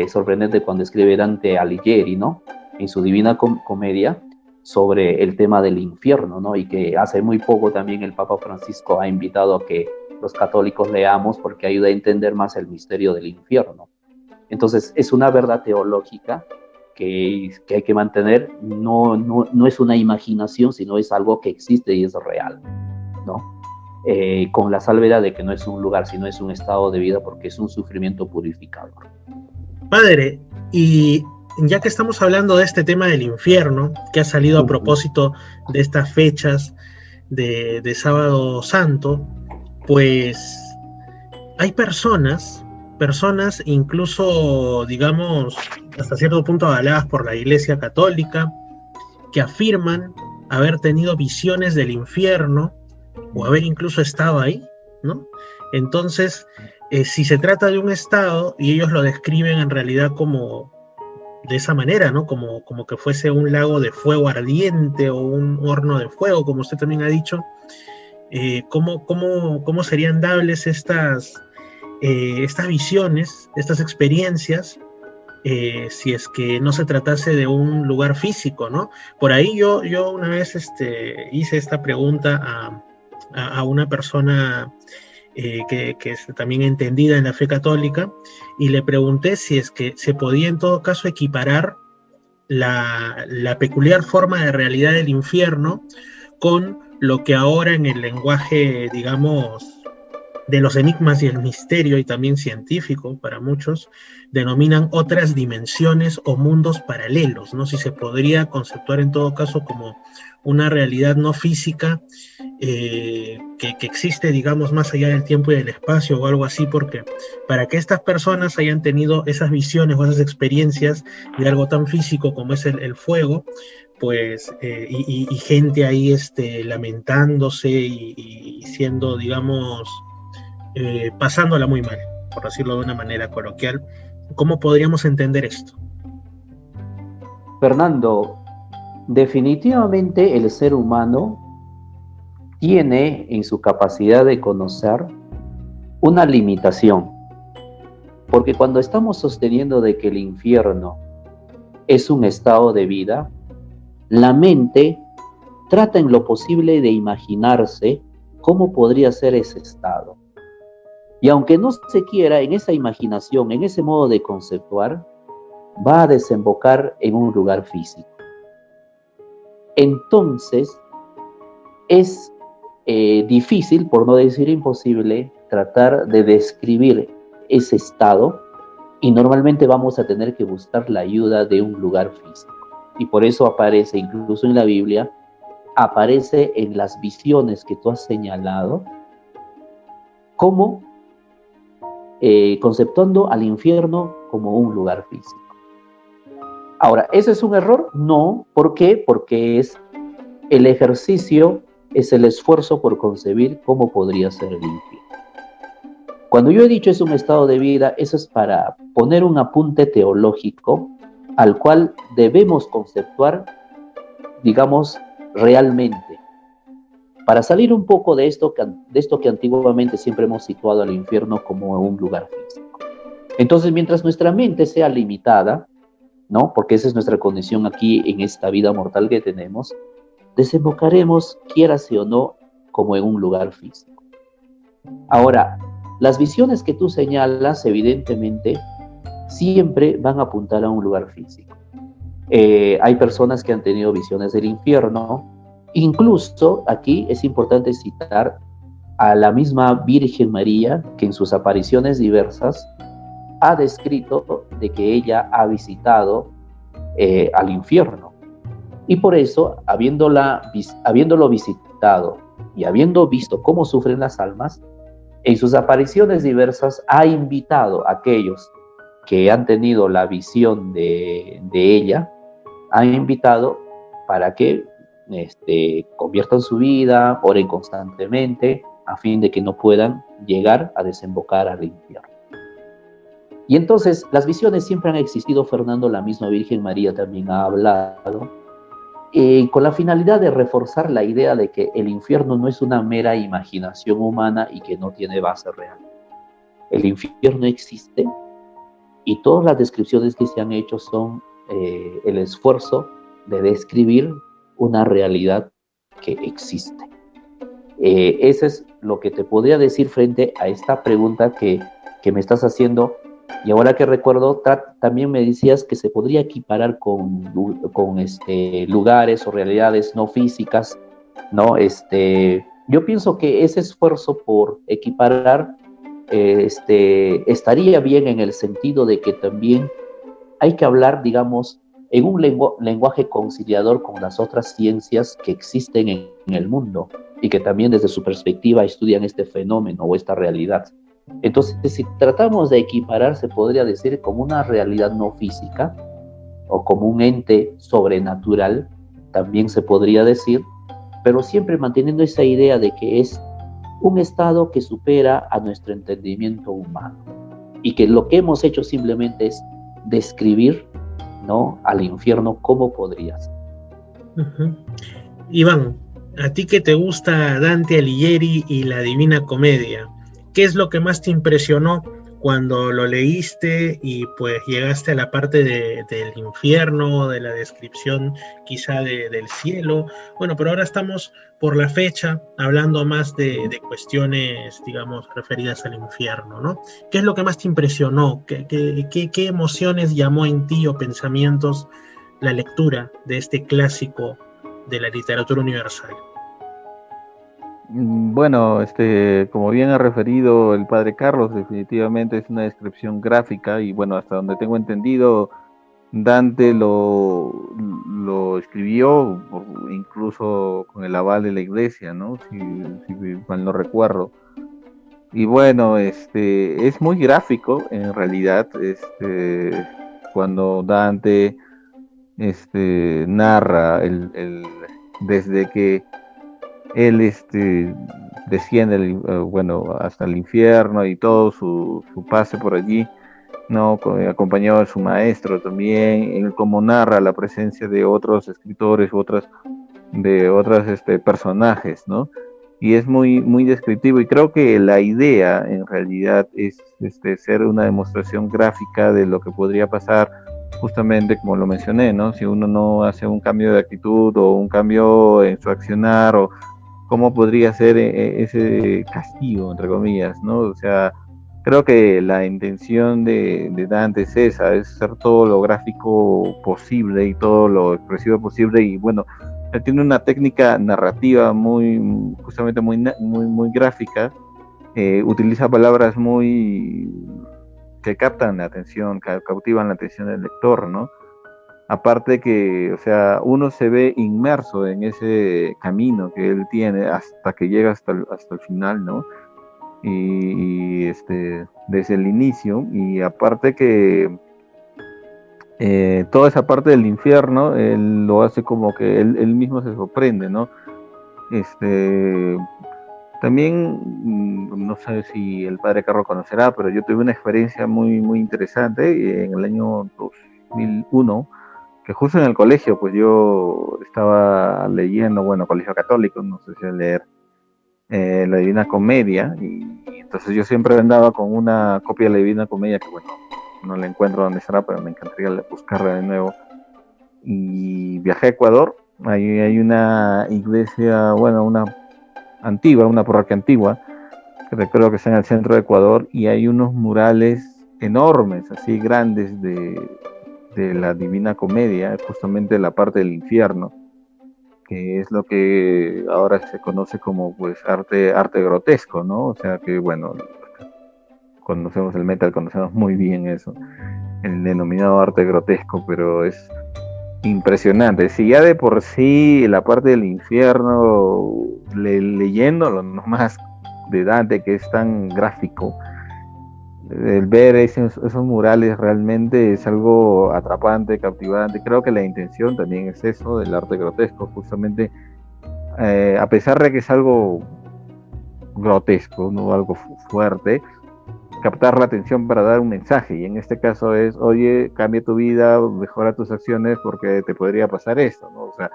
sorprendente cuando escribe Dante Alighieri, ¿no? En su Divina Comedia, sobre el tema del infierno, ¿no? Y que hace muy poco también el Papa Francisco ha invitado a que los católicos leamos, porque ayuda a entender más el misterio del infierno. Entonces, es una verdad teológica que hay que mantener. No es una imaginación, sino es algo que existe y es real, ¿no? Con la salvedad de que no es un lugar, sino es un estado de vida, porque es un sufrimiento purificador. Padre, y ya que estamos hablando de este tema del infierno, que ha salido a propósito de estas fechas de Sábado Santo, pues hay personas incluso, digamos, hasta cierto punto avaladas por la Iglesia Católica, que afirman haber tenido visiones del infierno o haber incluso estado ahí, ¿no? Entonces, si se trata de un estado, y ellos lo describen en realidad como de esa manera, ¿no? Como que fuese un lago de fuego ardiente o un horno de fuego, como usted también ha dicho, ¿cómo serían dables estas visiones, estas experiencias, si es que no se tratase de un lugar físico, ¿no? Por ahí yo una vez hice esta pregunta a una persona que es también entendida en la fe católica, y le pregunté si es que se podía en todo caso equiparar la peculiar forma de realidad del infierno con lo que ahora en el lenguaje, digamos, de los enigmas y el misterio, y también científico para muchos, denominan otras dimensiones o mundos paralelos, ¿no? Si se podría conceptuar en todo caso como una realidad no física que existe, digamos, más allá del tiempo y del espacio o algo así, porque para que estas personas hayan tenido esas visiones o esas experiencias de algo tan físico como es el fuego, pues, y gente ahí lamentándose y siendo, digamos, pasándola muy mal, por decirlo de una manera coloquial, ¿cómo podríamos entender esto? Fernando, definitivamente el ser humano tiene en su capacidad de conocer una limitación, porque cuando estamos sosteniendo de que el infierno es un estado de vida, la mente trata en lo posible de imaginarse cómo podría ser ese estado. Y aunque no se quiera, en esa imaginación, en ese modo de conceptuar, va a desembocar en un lugar físico. Entonces, es difícil, por no decir imposible, tratar de describir ese estado, y normalmente vamos a tener que buscar la ayuda de un lugar físico. Y por eso aparece, incluso en la Biblia, aparece en las visiones que tú has señalado, como conceptuando al infierno como un lugar físico. Ahora, ¿ese es un error? No. ¿Por qué? Porque es el ejercicio, es el esfuerzo por concebir cómo podría ser el infierno. Cuando yo he dicho es un estado de vida, eso es para poner un apunte teológico al cual debemos conceptuar, digamos, realmente. Para salir un poco de esto que antiguamente siempre hemos situado al infierno como un lugar físico. Entonces, mientras nuestra mente sea limitada, ¿no? Porque esa es nuestra condición aquí en esta vida mortal que tenemos, desembocaremos, quiera sí o no, como en un lugar físico. Ahora, las visiones que tú señalas, evidentemente, siempre van a apuntar a un lugar físico. Hay personas que han tenido visiones del infierno. Incluso aquí es importante citar a la misma Virgen María, que en sus apariciones diversas ha descrito de que ella ha visitado al infierno. Y por eso, habiéndolo visitado y habiendo visto cómo sufren las almas, en sus apariciones diversas ha invitado a aquellos que han tenido la visión de ella, ha invitado para que conviertan su vida, oren constantemente, a fin de que no puedan llegar a desembocar al infierno. Y entonces, las visiones siempre han existido, Fernando, la misma Virgen María también ha hablado, con la finalidad de reforzar la idea de que el infierno no es una mera imaginación humana y que no tiene base real. El infierno existe y todas las descripciones que se han hecho son el esfuerzo de describir una realidad que existe. Eso es lo que te podría decir frente a esta pregunta que me estás haciendo. Y ahora que recuerdo, también me decías que se podría equiparar con lugares o realidades no físicas, ¿no? Yo pienso que ese esfuerzo por equiparar estaría bien en el sentido de que también hay que hablar, digamos, en un lenguaje conciliador con las otras ciencias que existen en el mundo y que también desde su perspectiva estudian este fenómeno o esta realidad. Entonces, si tratamos de equiparar, se podría decir como una realidad no física o como un ente sobrenatural, también se podría decir, pero siempre manteniendo esa idea de que es un estado que supera a nuestro entendimiento humano y que lo que hemos hecho simplemente es describir, ¿no?, al infierno cómo podría ser. Uh-huh. Iván, a ti que te gusta Dante Alighieri y la Divina Comedia, ¿qué es lo que más te impresionó cuando lo leíste y pues llegaste a la parte del infierno, de la descripción quizá del cielo? Bueno, pero ahora estamos por la fecha hablando más de cuestiones, digamos, referidas al infierno, ¿no? ¿Qué es lo que más te impresionó? ¿Qué emociones llamó en ti o pensamientos la lectura de este clásico de la literatura universal? Bueno, como bien ha referido el padre Carlos, definitivamente es una descripción gráfica y bueno, hasta donde tengo entendido, Dante lo escribió incluso con el aval de la iglesia, ¿no? Si mal no recuerdo. Y bueno, es muy gráfico en realidad, cuando Dante narra desde que él desciende bueno, hasta el infierno y todo su pase por allí, ¿no? Acompañado de su maestro también, él como narra la presencia de otros escritores de otros personajes, ¿no? Y es muy, muy descriptivo, y creo que la idea en realidad es ser una demostración gráfica de lo que podría pasar, justamente como lo mencioné, ¿no? Si uno no hace un cambio de actitud o un cambio en su accionar, o cómo podría ser ese castigo, entre comillas, ¿no? O sea, creo que la intención de Dante es esa, es ser todo lo gráfico posible y todo lo expresivo posible, y bueno, él tiene una técnica narrativa justamente muy gráfica, utiliza palabras que captan la atención, cautivan la atención del lector, ¿no? Aparte que, o sea, uno se ve inmerso en ese camino que él tiene hasta que llega hasta el final, ¿no? Y desde el inicio, y aparte que toda esa parte del infierno, él lo hace como que él mismo se sorprende, ¿no? También, no sé si el padre Carlos conocerá, pero yo tuve una experiencia muy, muy interesante en el año 2001, que justo en el colegio, pues yo estaba leyendo, bueno, colegio católico, no sé si leer la Divina Comedia, y entonces yo siempre andaba con una copia de la Divina Comedia, que bueno, no la encuentro donde estará, pero me encantaría buscarla de nuevo, y viajé a Ecuador. Ahí hay una iglesia, bueno, una parroquia antigua, que recuerdo que está en el centro de Ecuador, y hay unos murales enormes, así grandes, de la Divina Comedia, justamente la parte del infierno, que es lo que ahora se conoce como pues arte grotesco, ¿no? O sea que bueno, conocemos el metal, conocemos muy bien eso, el denominado arte grotesco, pero es impresionante. Si ya de por sí la parte del infierno, leyéndolo nomás de Dante, que es tan gráfico, el ver esos murales realmente es algo atrapante, cautivante. Creo que la intención también es eso, del arte grotesco, justamente, a pesar de que es algo grotesco, no algo fuerte, captar la atención para dar un mensaje, y en este caso es, oye, cambia tu vida, mejora tus acciones porque te podría pasar esto, ¿no? O sea,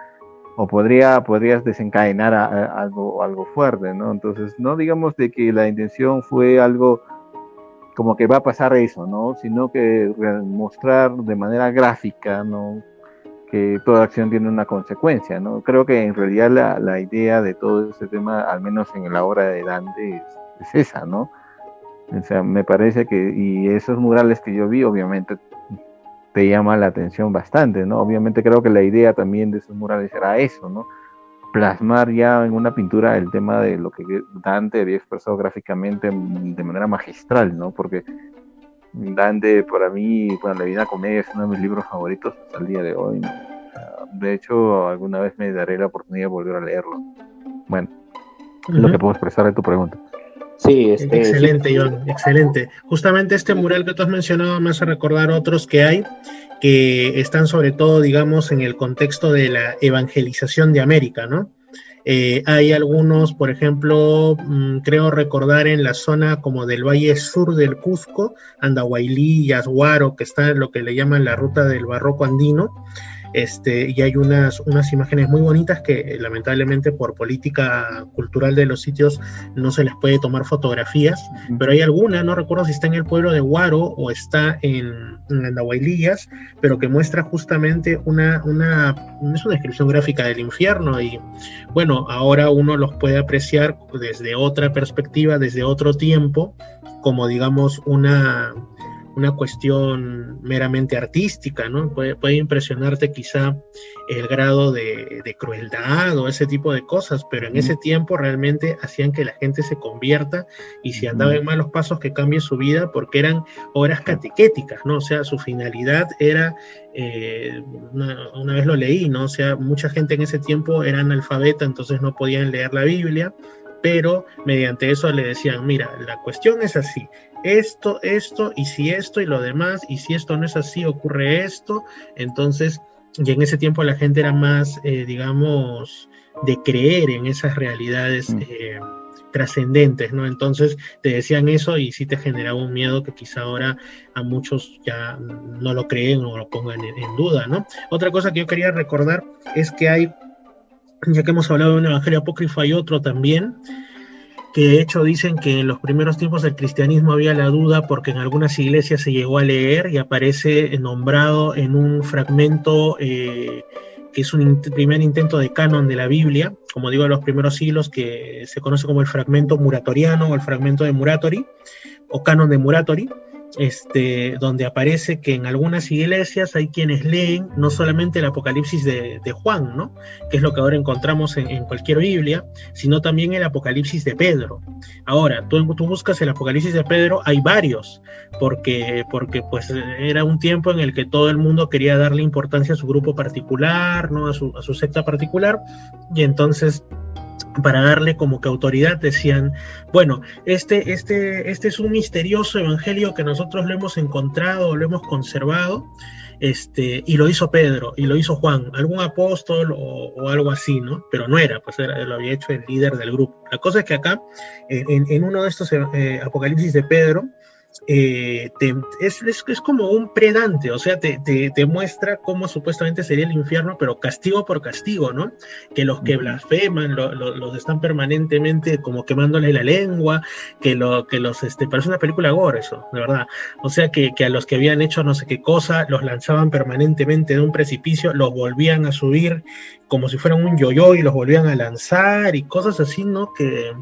o podrías desencadenar algo fuerte, ¿no? Entonces, no digamos de que la intención fue algo como que va a pasar eso, ¿no? Sino que mostrar de manera gráfica, ¿no?, que toda acción tiene una consecuencia, ¿no? Creo que en realidad la idea de todo este tema, al menos en la obra de Dante, es esa, ¿no? O sea, me parece que, y esos murales que yo vi, obviamente te llama la atención bastante, ¿no? Obviamente creo que la idea también de esos murales era eso, ¿no? Plasmar ya en una pintura el tema de lo que Dante había expresado gráficamente de manera magistral, ¿no? Porque Dante, para mí, bueno, La Divina Comedia es uno de mis libros favoritos hasta el día de hoy, ¿no? O sea, de hecho, alguna vez me daré la oportunidad de volver a leerlo. Bueno, lo que puedo expresar de tu pregunta. Sí, Excelente, Iván, excelente. Justamente este mural que tú has mencionado me hace recordar otros que hay, que están sobre todo, digamos, en el contexto de la evangelización de América, ¿no? Hay algunos, por ejemplo, creo recordar en la zona como del valle sur del Cusco, Andahuaylí y Asguaro, que está en lo que le llaman la ruta del barroco andino. Y hay unas imágenes muy bonitas que lamentablemente por política cultural de los sitios no se les puede tomar fotografías, pero hay alguna, no recuerdo si está en el pueblo de Huaro o está en Andahuaylillas, pero que muestra justamente es una descripción gráfica del infierno y bueno, ahora uno los puede apreciar desde otra perspectiva, desde otro tiempo, como digamos una cuestión meramente artística, ¿no? Puede impresionarte quizá el grado de crueldad o ese tipo de cosas, pero en ese tiempo realmente hacían que la gente se convierta y si andaba en malos pasos que cambie su vida porque eran obras catequéticas, ¿no? O sea, su finalidad era, una vez lo leí, ¿no? O sea, mucha gente en ese tiempo era analfabeta, entonces no podían leer la Biblia, pero mediante eso le decían, mira, la cuestión es así, esto, y si esto y lo demás, y si esto no es así, ocurre esto. Entonces, y en ese tiempo la gente era más, digamos, de creer en esas realidades trascendentes, ¿no? Entonces te decían eso y sí te generaba un miedo que quizá ahora a muchos ya no lo creen o lo pongan en duda, ¿no? Otra cosa que yo quería recordar es que hay, ya que hemos hablado de un evangelio apócrifo, hay otro también, que de hecho dicen que en los primeros tiempos del cristianismo había la duda porque en algunas iglesias se llegó a leer y aparece nombrado en un fragmento que es un primer intento de canon de la Biblia, como digo, de los primeros siglos, que se conoce como el fragmento muratoriano o el fragmento de Muratori, o canon de Muratori, donde aparece que en algunas iglesias hay quienes leen no solamente el Apocalipsis de Juan, ¿no? Que es lo que ahora encontramos en cualquier Biblia, sino también el Apocalipsis de Pedro. Ahora, tú buscas el Apocalipsis de Pedro, hay varios, porque pues era un tiempo en el que todo el mundo quería darle importancia a su grupo particular, ¿no? A su secta particular, y entonces para darle como que autoridad decían, bueno, este es un misterioso evangelio que nosotros lo hemos encontrado, lo hemos conservado, y lo hizo Pedro, y lo hizo Juan, algún apóstol o algo así, ¿no? Pero no era, pues lo había hecho el líder del grupo. La cosa es que acá, en uno de estos apocalipsis de Pedro, es como un predante, o sea, te muestra cómo supuestamente sería el infierno, pero castigo por castigo, ¿no? Que los que blasfeman los están permanentemente como quemándole la lengua, parece una película gore eso, de verdad. O sea, que a los que habían hecho no sé qué cosa, los lanzaban permanentemente de un precipicio, los volvían a subir como si fueran un yo-yo y los volvían a lanzar y cosas así, ¿no? Que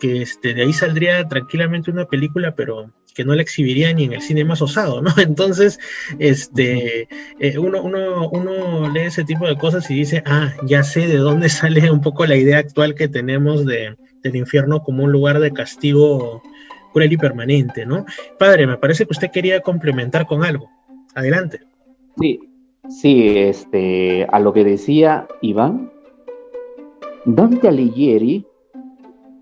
de ahí saldría tranquilamente una película, pero que no la exhibiría ni en el cine más osado, ¿no? Entonces, uno lee ese tipo de cosas y dice, ya sé de dónde sale un poco la idea actual que tenemos del infierno como un lugar de castigo cruel y permanente, ¿no? Padre, me parece que usted quería complementar con algo. Adelante. Sí, a lo que decía Iván, Dante Alighieri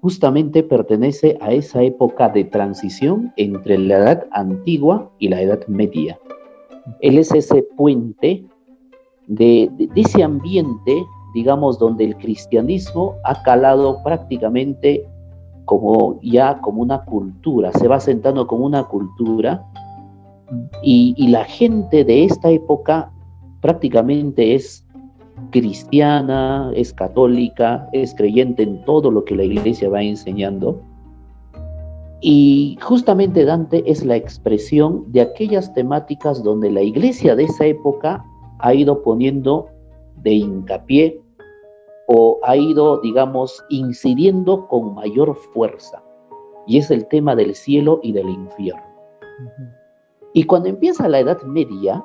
justamente pertenece a esa época de transición entre la Edad Antigua y la Edad Media. Él es ese puente de ese ambiente, digamos, donde el cristianismo ha calado prácticamente como una cultura, se va sentando como una cultura, y la gente de esta época prácticamente es cristiana, es católica, es creyente en todo lo que la iglesia va enseñando. Y justamente Dante es la expresión de aquellas temáticas donde la iglesia de esa época ha ido poniendo de hincapié o ha ido, digamos, incidiendo con mayor fuerza. Y es el tema del cielo y del infierno. Y cuando empieza la Edad Media,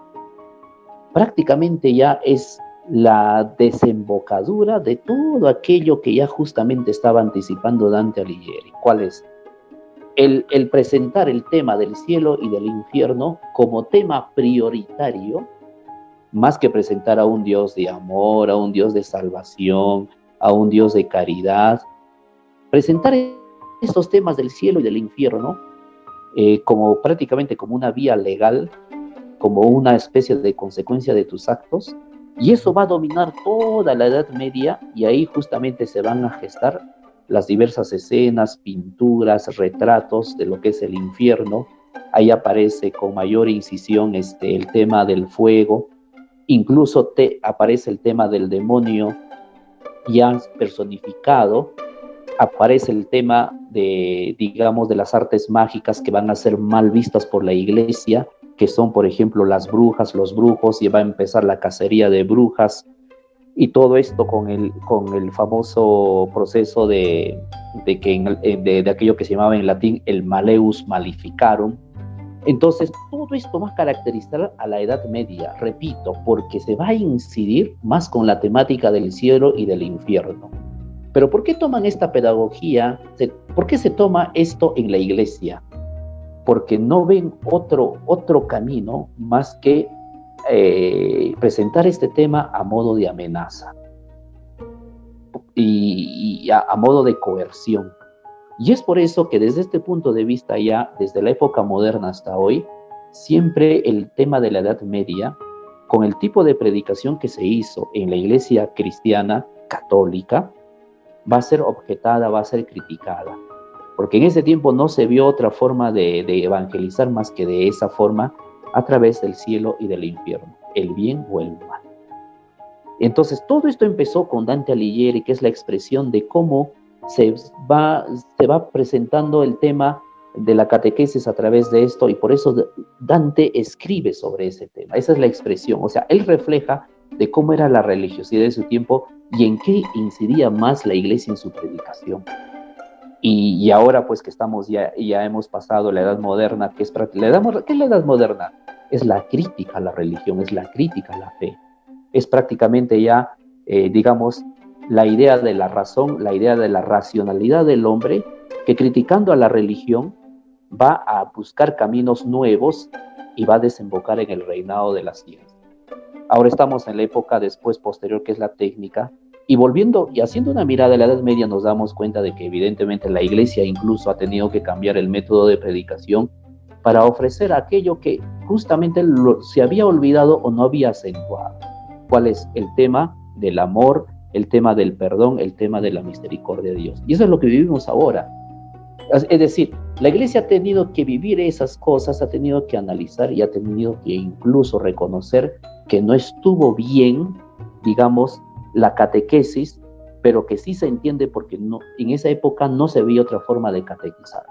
prácticamente ya es la desembocadura de todo aquello que ya justamente estaba anticipando Dante Alighieri. ¿Cuál es? el presentar el tema del cielo y del infierno como tema prioritario, más que presentar a un Dios de amor, a un Dios de salvación, a un Dios de caridad, presentar estos temas del cielo y del infierno como prácticamente como una vía legal, como una especie de consecuencia de tus actos, y eso va a dominar toda la Edad Media, y ahí justamente se van a gestar las diversas escenas, pinturas, retratos de lo que es el infierno. Ahí aparece con mayor incisión el tema del fuego, incluso aparece el tema del demonio ya personificado, aparece el tema de, digamos, de las artes mágicas que van a ser mal vistas por la iglesia, que son, por ejemplo, las brujas, los brujos, y va a empezar la cacería de brujas, y todo esto con el famoso proceso de aquello que se llamaba en latín el Maleus Maleficarum. Entonces, todo esto va a caracterizar a la Edad Media, repito, porque se va a incidir más con la temática del cielo y del infierno. Pero ¿por qué toman esta pedagogía? ¿Por qué se toma esto en la iglesia? Porque no ven otro camino más que presentar este tema a modo de amenaza y a modo de coerción. Y es por eso que desde este punto de vista ya, desde la época moderna hasta hoy, siempre el tema de la Edad Media, con el tipo de predicación que se hizo en la iglesia cristiana católica, va a ser objetada, va a ser criticada. Porque en ese tiempo no se vio otra forma de evangelizar más que de esa forma, a través del cielo y del infierno, el bien o el mal. Entonces, todo esto empezó con Dante Alighieri, que es la expresión de cómo se va presentando el tema de la catequesis a través de esto, y por eso Dante escribe sobre ese tema. Esa es la expresión, o sea, él refleja de cómo era la religiosidad de su tiempo y en qué incidía más la iglesia en su predicación. Y ahora pues que estamos ya hemos pasado la edad moderna, ¿qué es la edad moderna? Es la crítica a la religión, es la crítica a la fe. Es prácticamente ya, digamos, la idea de la razón, la idea de la racionalidad del hombre, que criticando a la religión va a buscar caminos nuevos y va a desembocar en el reinado de la ciencia. Ahora estamos en la época después posterior, que es la técnica, y volviendo y haciendo una mirada a la Edad Media, nos damos cuenta de que evidentemente la iglesia incluso ha tenido que cambiar el método de predicación para ofrecer aquello que justamente se había olvidado o no había acentuado. ¿Cuál es? El tema del amor, el tema del perdón, el tema de la misericordia de Dios. Y eso es lo que vivimos ahora. Es decir, la iglesia ha tenido que vivir esas cosas, ha tenido que analizar y ha tenido que incluso reconocer que no estuvo bien, digamos, la catequesis, pero que sí se entiende porque no, en esa época no se veía otra forma de catequizar.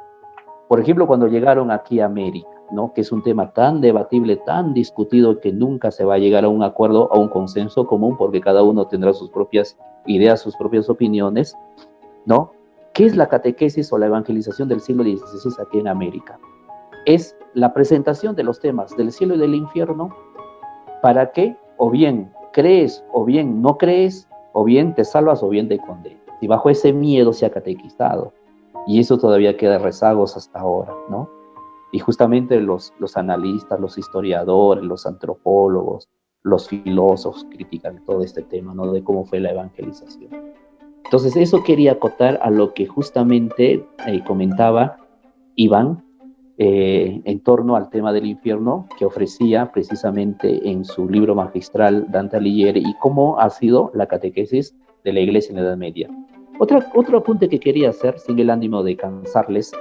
Por ejemplo, cuando llegaron aquí a América, ¿no? Que es un tema tan debatible, tan discutido, que nunca se va a llegar a un acuerdo, a un consenso común, porque cada uno tendrá sus propias ideas, sus propias opiniones, ¿no? ¿Qué es la catequesis o la evangelización del siglo XVI aquí en América? Es la presentación de los temas del cielo y del infierno para que o bien crees o bien no crees, o bien te salvas o bien te condenas. Y bajo ese miedo se ha catequizado. Y eso todavía queda rezagos hasta ahora, ¿no? Y justamente los analistas, los historiadores, los antropólogos, los filósofos critican todo este tema, ¿no? De cómo fue la evangelización. Entonces eso quería acotar a lo que justamente comentaba Iván en torno al tema del infierno que ofrecía precisamente en su libro magistral Dante Alighieri, y cómo ha sido la catequesis de la iglesia en la Edad Media. Otro apunte que quería hacer, sin el ánimo de cansarles,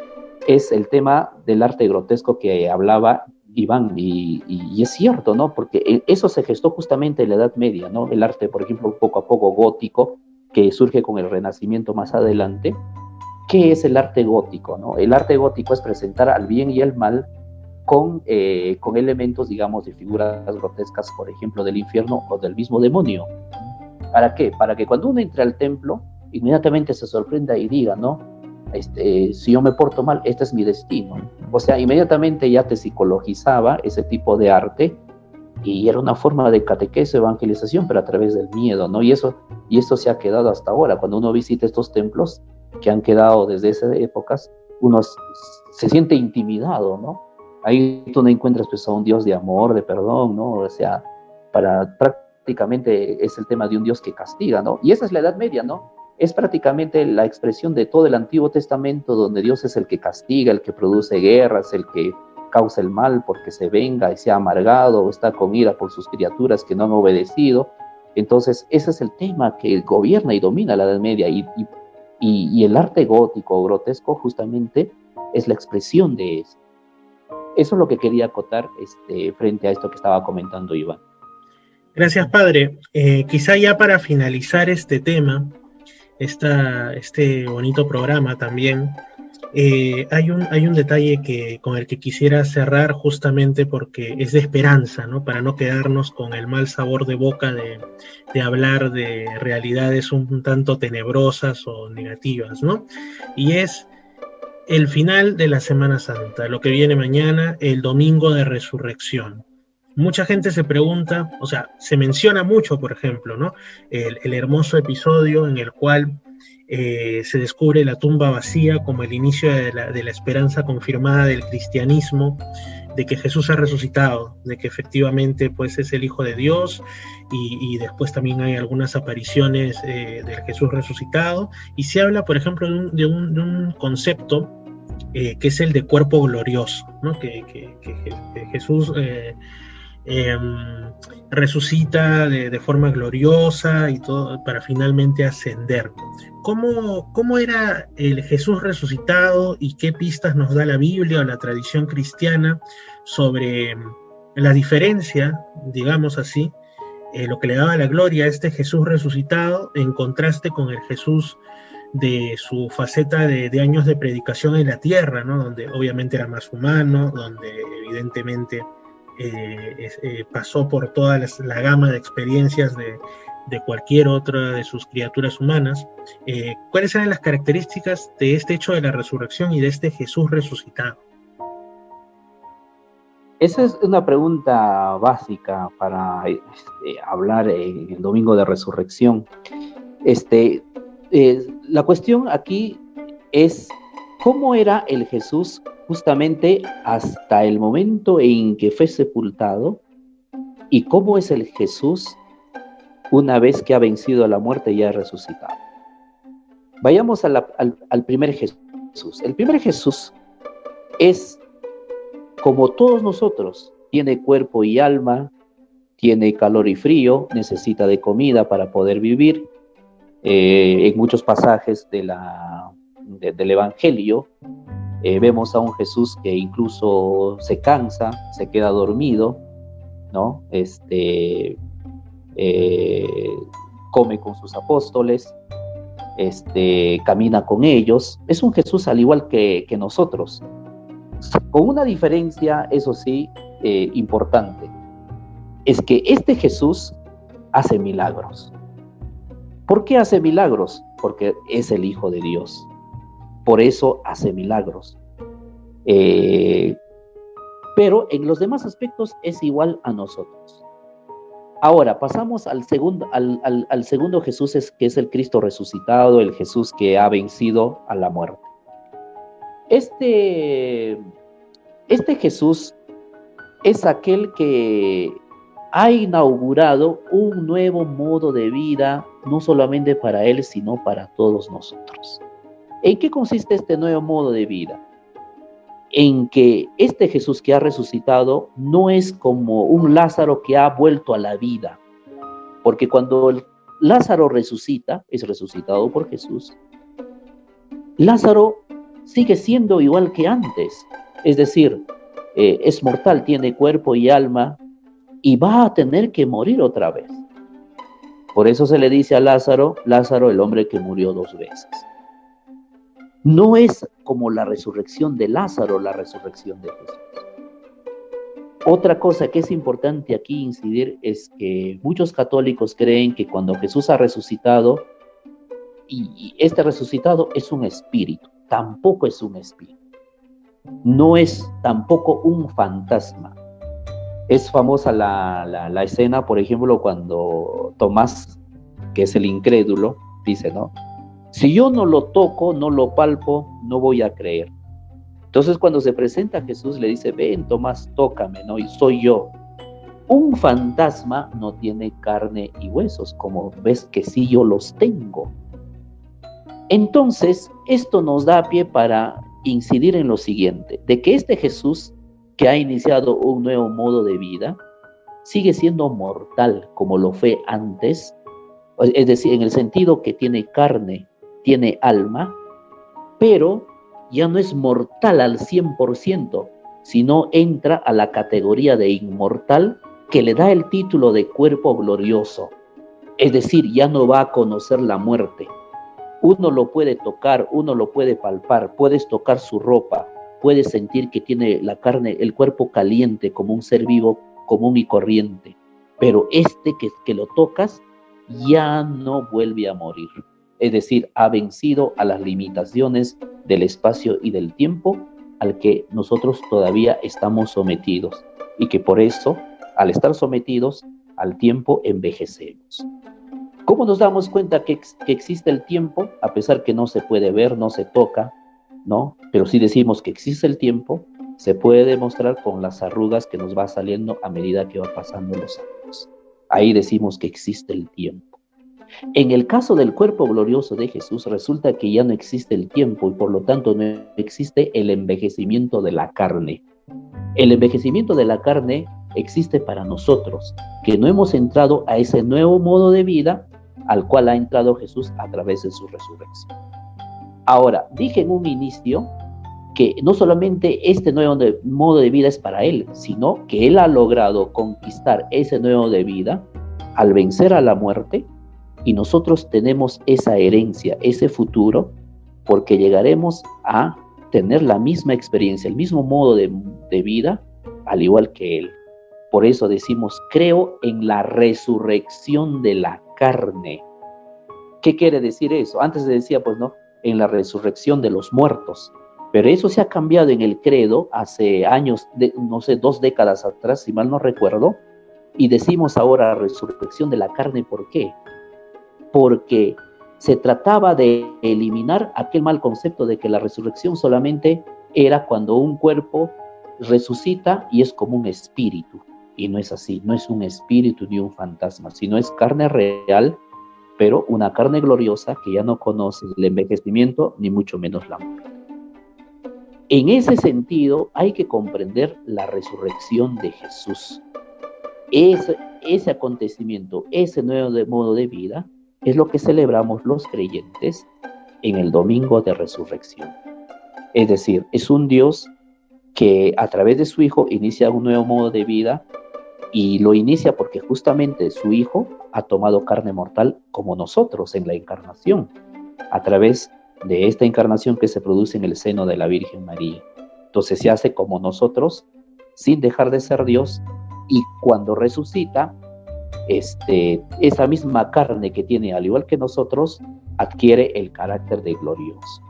es el tema del arte grotesco que hablaba Iván, y es cierto, ¿no? Porque eso se gestó justamente en la Edad Media, ¿no? El arte, por ejemplo, poco a poco gótico, que surge con el Renacimiento más adelante. ¿Qué es el arte gótico, no? El arte gótico es presentar al bien y al mal con elementos, digamos, de figuras grotescas, por ejemplo, del infierno o del mismo demonio. ¿Para qué? Para que cuando uno entre al templo, inmediatamente se sorprenda y diga, ¿no? Si yo me porto mal, este es mi destino. O sea, inmediatamente ya te psicologizaba ese tipo de arte, y era una forma de catequesis, evangelización, pero a través del miedo, ¿no? Y esto se ha quedado hasta ahora. Cuando uno visita estos templos, que han quedado desde esas épocas, uno se siente intimidado, ¿no? Ahí tú no encuentras pues a un Dios de amor, de perdón, ¿no? O sea, prácticamente es el tema de un Dios que castiga, ¿no? Y esa es la Edad Media, ¿no? Es prácticamente la expresión de todo el Antiguo Testamento, donde Dios es el que castiga, el que produce guerras, el que causa el mal porque se venga y se ha amargado o está con ira por sus criaturas que no han obedecido. Entonces, ese es el tema que gobierna y domina la Edad Media, y el arte gótico o grotesco justamente es la expresión de eso. Eso es lo que quería acotar frente a esto que estaba comentando Iván. Gracias, padre. Quizá ya para finalizar este tema, este bonito programa también, hay un detalle con el que quisiera cerrar, justamente porque es de esperanza, ¿no? Para no quedarnos con el mal sabor de boca de hablar de realidades un tanto tenebrosas o negativas, ¿no? Y es el final de la Semana Santa, lo que viene mañana, el Domingo de Resurrección. Mucha gente se pregunta, o sea, se menciona mucho, por ejemplo, ¿no? El hermoso episodio en el cual se descubre la tumba vacía como el inicio de la esperanza confirmada del cristianismo, de que Jesús ha resucitado, de que efectivamente pues es el Hijo de Dios, y después también hay algunas apariciones del Jesús resucitado, y se habla, por ejemplo, de un concepto que es el de cuerpo glorioso, ¿no? Que Jesús resucita de forma gloriosa y todo para finalmente ascender. ¿Cómo era el Jesús resucitado y qué pistas nos da la Biblia o la tradición cristiana sobre la diferencia, digamos así, lo que le daba la gloria a este Jesús resucitado en contraste con el Jesús de su faceta de años de predicación en la tierra, ¿no? Donde obviamente era más humano, donde evidentemente pasó por toda la gama de experiencias de cualquier otra de sus criaturas humanas. ¿Cuáles eran las características de este hecho de la resurrección y de este Jesús resucitado? Esa es una pregunta básica para hablar en el Domingo de Resurrección. La cuestión aquí es cómo era el Jesús justamente hasta el momento en que fue sepultado, y cómo es el Jesús una vez que ha vencido a la muerte y ha resucitado. Vayamos al primer Jesús. El primer Jesús es como todos nosotros, tiene cuerpo y alma, tiene calor y frío, necesita de comida para poder vivir. En muchos pasajes del Evangelio vemos a un Jesús que incluso se cansa, se queda dormido, ¿no? Come con sus apóstoles, camina con ellos. Es un Jesús al igual que nosotros, con una diferencia, eso sí, importante. Es que este Jesús hace milagros. ¿Por qué hace milagros? Porque es el Hijo de Dios. Por eso hace milagros. Pero en los demás aspectos es igual a nosotros. Ahora, pasamos al segundo Jesús, que es el Cristo resucitado, el Jesús que ha vencido a la muerte. Este Jesús es aquel que ha inaugurado un nuevo modo de vida, no solamente para él, sino para todos nosotros. ¿En qué consiste este nuevo modo de vida? En que este Jesús que ha resucitado no es como un Lázaro que ha vuelto a la vida, porque cuando Lázaro resucita, es resucitado por Jesús, Lázaro sigue siendo igual que antes, es decir, es mortal, tiene cuerpo y alma, y va a tener que morir otra vez. Por eso se le dice a Lázaro, el hombre que murió 2 veces. No es como la resurrección de Lázaro, la resurrección de Jesús. Otra cosa que es importante aquí incidir es que muchos católicos creen que cuando Jesús ha resucitado, y este resucitado es un espíritu. Tampoco es un espíritu. No es tampoco un fantasma. Es famosa la escena, por ejemplo, cuando Tomás, que es el incrédulo, dice, ¿no? Si yo no lo toco, no lo palpo, no voy a creer. Entonces cuando se presenta a Jesús le dice, ven Tomás, tócame, ¿no? Y soy yo. Un fantasma no tiene carne y huesos, como ves que sí yo los tengo. Entonces, esto nos da pie para incidir en lo siguiente, de que este Jesús que ha iniciado un nuevo modo de vida, sigue siendo mortal como lo fue antes, es decir, en el sentido que tiene carne, tiene alma, pero ya no es mortal al 100%, sino entra a la categoría de inmortal que le da el título de cuerpo glorioso. Es decir, ya no va a conocer la muerte. Uno lo puede tocar, uno lo puede palpar, puedes tocar su ropa, puedes sentir que tiene la carne, el cuerpo caliente como un ser vivo común y corriente, pero que lo tocas ya no vuelve a morir. Es decir, ha vencido a las limitaciones del espacio y del tiempo al que nosotros todavía estamos sometidos y que por eso, al estar sometidos al tiempo, envejecemos. ¿Cómo nos damos cuenta que existe el tiempo? A pesar que no se puede ver, no se toca, ¿no? Pero si decimos que existe el tiempo, se puede demostrar con las arrugas que nos va saliendo a medida que va pasando los años. Ahí decimos que existe el tiempo. En el caso del cuerpo glorioso de Jesús, resulta que ya no existe el tiempo y por lo tanto no existe el envejecimiento de la carne. El envejecimiento de la carne existe para nosotros, que no hemos entrado a ese nuevo modo de vida al cual ha entrado Jesús a través de su resurrección. Ahora, dije en un inicio que no solamente este nuevo modo de vida es para Él, sino que Él ha logrado conquistar ese nuevo de vida al vencer a la muerte, y nosotros tenemos esa herencia, ese futuro, porque llegaremos a tener la misma experiencia, el mismo modo de vida, al igual que Él. Por eso decimos, creo en la resurrección de la carne. ¿Qué quiere decir eso? Antes se decía, pues no, en la resurrección de los muertos. Pero eso se ha cambiado en el credo hace años, no sé, 2 décadas atrás, si mal no recuerdo, y decimos ahora resurrección de la carne. ¿Por qué? Porque se trataba de eliminar aquel mal concepto de que la resurrección solamente era cuando un cuerpo resucita y es como un espíritu. Y no es así, no es un espíritu ni un fantasma, sino es carne real, pero una carne gloriosa que ya no conoce el envejecimiento ni mucho menos la muerte. En ese sentido hay que comprender la resurrección de Jesús. Ese acontecimiento, ese nuevo modo de vida, es lo que celebramos los creyentes en el domingo de resurrección. Es decir, es un Dios que a través de su Hijo inicia un nuevo modo de vida, y lo inicia porque justamente su Hijo ha tomado carne mortal como nosotros en la encarnación, a través de esta encarnación que se produce en el seno de la Virgen María. Entonces se hace como nosotros, sin dejar de ser Dios, y cuando resucita, esa misma carne que tiene, al igual que nosotros, adquiere el carácter de glorioso.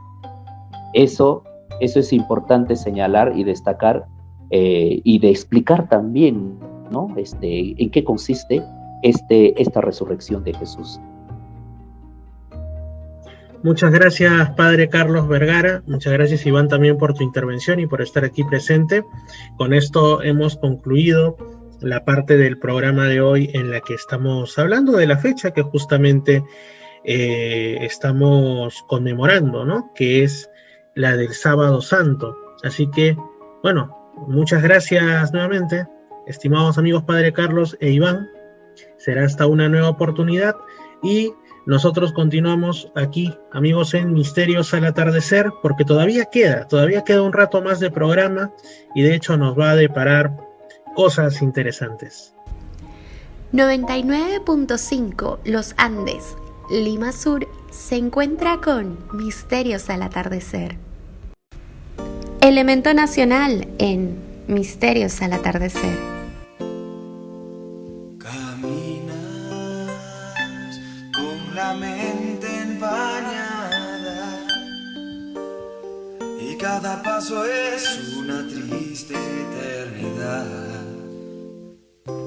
Eso es importante señalar y destacar, y de explicar también, ¿no? En qué consiste esta resurrección de Jesús. Muchas gracias, Padre Carlos Vergara. Muchas gracias, Iván, también por tu intervención y por estar aquí presente. Con esto hemos concluido la parte del programa de hoy en la que estamos hablando de la fecha que justamente estamos conmemorando, ¿no? Que es la del Sábado Santo. Así que, bueno, muchas gracias nuevamente, estimados amigos Padre Carlos e Iván. Será hasta una nueva oportunidad y nosotros continuamos aquí, amigos, en Misterios al Atardecer, porque todavía queda un rato más de programa y de hecho nos va a deparar cosas interesantes. 99.5 Los Andes, Lima Sur, se encuentra con Misterios al Atardecer. Elemento nacional en Misterios al Atardecer. Caminas con la mente empañada y cada paso es una triste eternidad.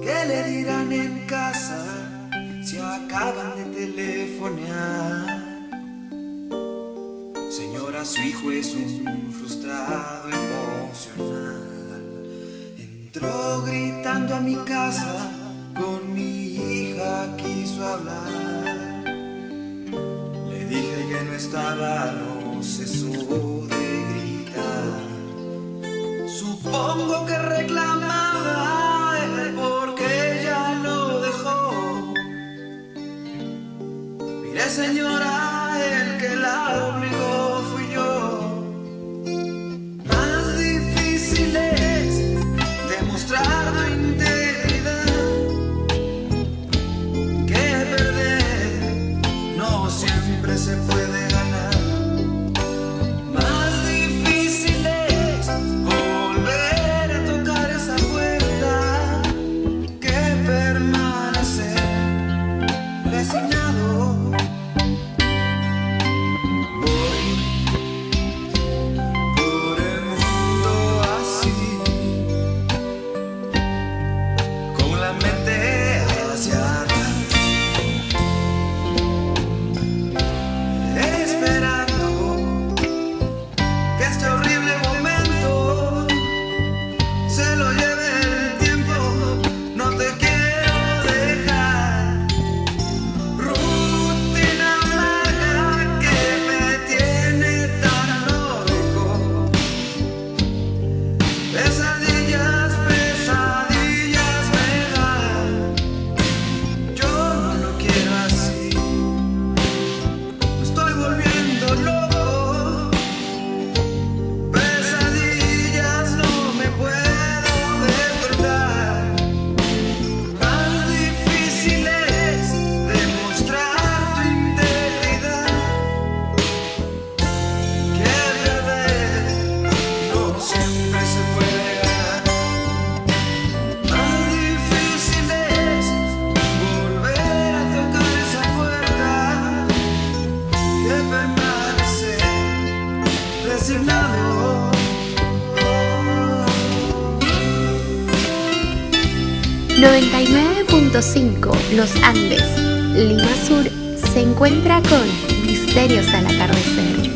¿Qué le dirán en casa si acaban de telefonear? Señora, ahora su hijo es un frustrado emocional. Entró gritando a mi casa, con mi hija quiso hablar. Le dije que no estaba, no cesó de gritar. Supongo que reclamaba él porque ella lo dejó. Mire, señora, el que la obligó fui yo. Más difícil es demostrar tu integridad que perder. No siempre se puede ganar. Más difícil es volver a tocar esa puerta que permanecer resignado. Voy por el mundo así, con la mente hacia atrás, esperando que este horrible momento se lo lleve el tiempo. No te quiero dejar. Rutina amarga que me tiene tan loco. Pesadillas, pesadillas me dan. Yo no lo quiero así. Me estoy volviendo loco. Pesadillas, no me puedo despertar. Más difícil es demostrar tu integridad que perder. No siempre se puede ganar. Más difícil es volver a tocar esa puerta que permanecer resignado. 99.5 Los Andes, Lima Sur, se encuentra con Misterios al Atardecer.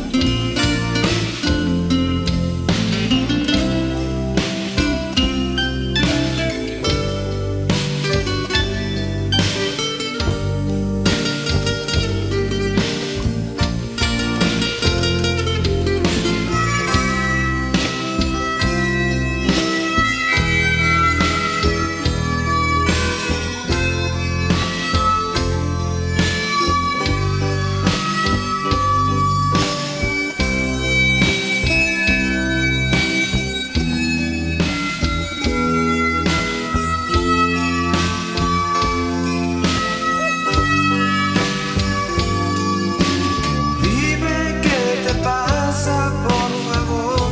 Dime qué te pasa, por favor.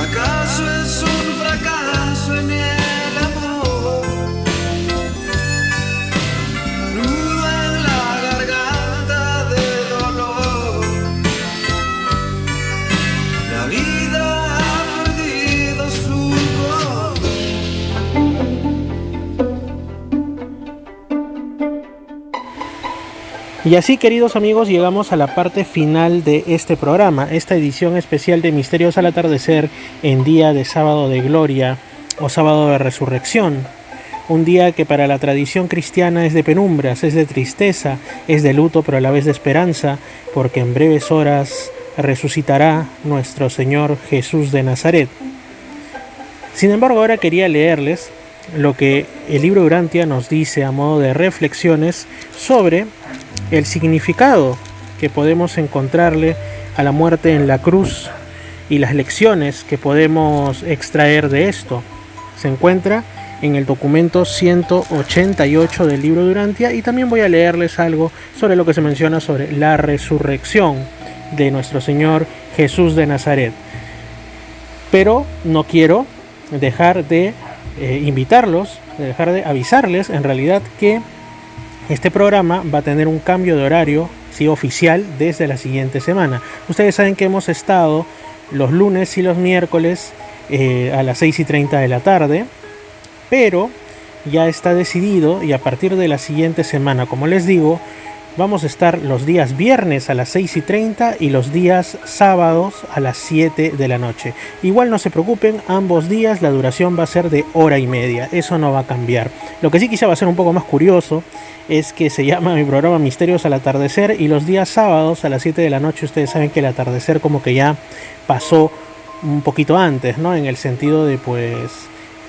¿Acaso es un fracaso en el amor? Nudo en la garganta de dolor. La vida ha perdido su color. Y así, queridos amigos, llegamos a la parte final de este programa, esta edición especial de Misterios al Atardecer en día de sábado de gloria o sábado de resurrección. Un día que para la tradición cristiana es de penumbras, es de tristeza, es de luto, pero a la vez de esperanza, porque en breves horas resucitará nuestro Señor Jesús de Nazaret. Sin embargo, ahora quería leerles lo que el libro Urantia nos dice a modo de reflexiones sobre el significado que podemos encontrarle a la muerte en la cruz y las lecciones que podemos extraer de esto. Se encuentra en el documento 188 del libro de Urantia, y también voy a leerles algo sobre lo que se menciona sobre la resurrección de nuestro Señor Jesús de Nazaret. Pero no quiero dejar de invitarlos, dejar de avisarles en realidad que este programa va a tener un cambio de horario, sí, oficial, desde la siguiente semana. Ustedes saben que hemos estado los lunes y los miércoles a las 6:30 de la tarde, pero ya está decidido, y a partir de la siguiente semana, como les digo, Vamos a estar los días viernes a las 6:30 y los días sábados a las 7 de la noche. Igual no se preocupen, ambos días la duración va a ser de 1h30, eso no va a cambiar. Lo que sí quizá va a ser un poco más curioso es que se llama mi programa Misterios al Atardecer y los días sábados a las 7 de la noche ustedes saben que el atardecer como que ya pasó un poquito antes, ¿no? En el sentido de pues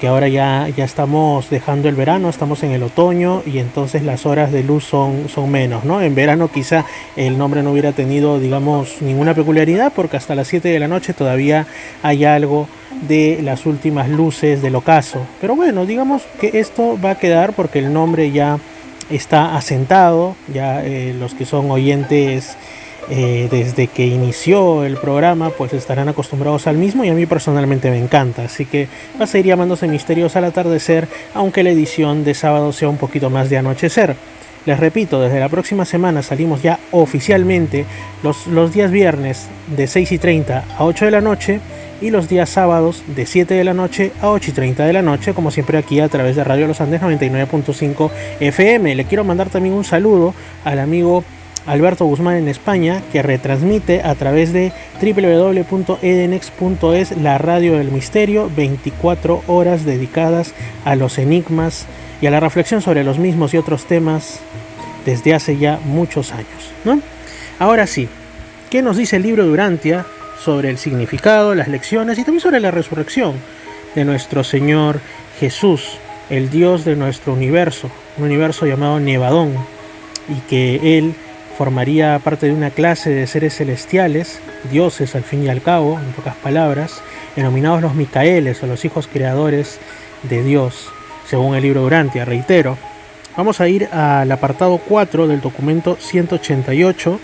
que ahora ya estamos dejando el verano, estamos en el otoño y entonces las horas de luz son menos, ¿no? En verano quizá el nombre no hubiera tenido, digamos, ninguna peculiaridad porque hasta las 7 de la noche todavía hay algo de las últimas luces del ocaso. Pero bueno, digamos que esto va a quedar porque el nombre ya está asentado, ya los que son oyentes desde que inició el programa pues estarán acostumbrados al mismo y a mí personalmente me encanta, así que va a seguir llamándose Misterios al Atardecer, aunque la edición de sábado sea un poquito más de anochecer. Les repito, desde la próxima semana salimos ya oficialmente los días viernes de 6:30 a 8 de la noche y los días sábados de 7 de la noche a 8:30 de la noche, como siempre aquí a través de Radio Los Andes 99.5 FM. Le quiero mandar también un saludo al amigo Alberto Guzmán en España, que retransmite a través de www.edenex.es la radio del misterio, 24 horas dedicadas a los enigmas y a la reflexión sobre los mismos y otros temas desde hace ya muchos años, ¿no? Ahora sí, ¿qué nos dice el libro de Urantia sobre el significado, las lecciones y también sobre la resurrección de nuestro Señor Jesús, el Dios de nuestro universo, un universo llamado Nevadón, y que Él formaría parte de una clase de seres celestiales, dioses al fin y al cabo, en pocas palabras, denominados los Micaeles o los hijos creadores de Dios, según el libro de Urantia, reitero. Vamos a ir al apartado 4 del documento 188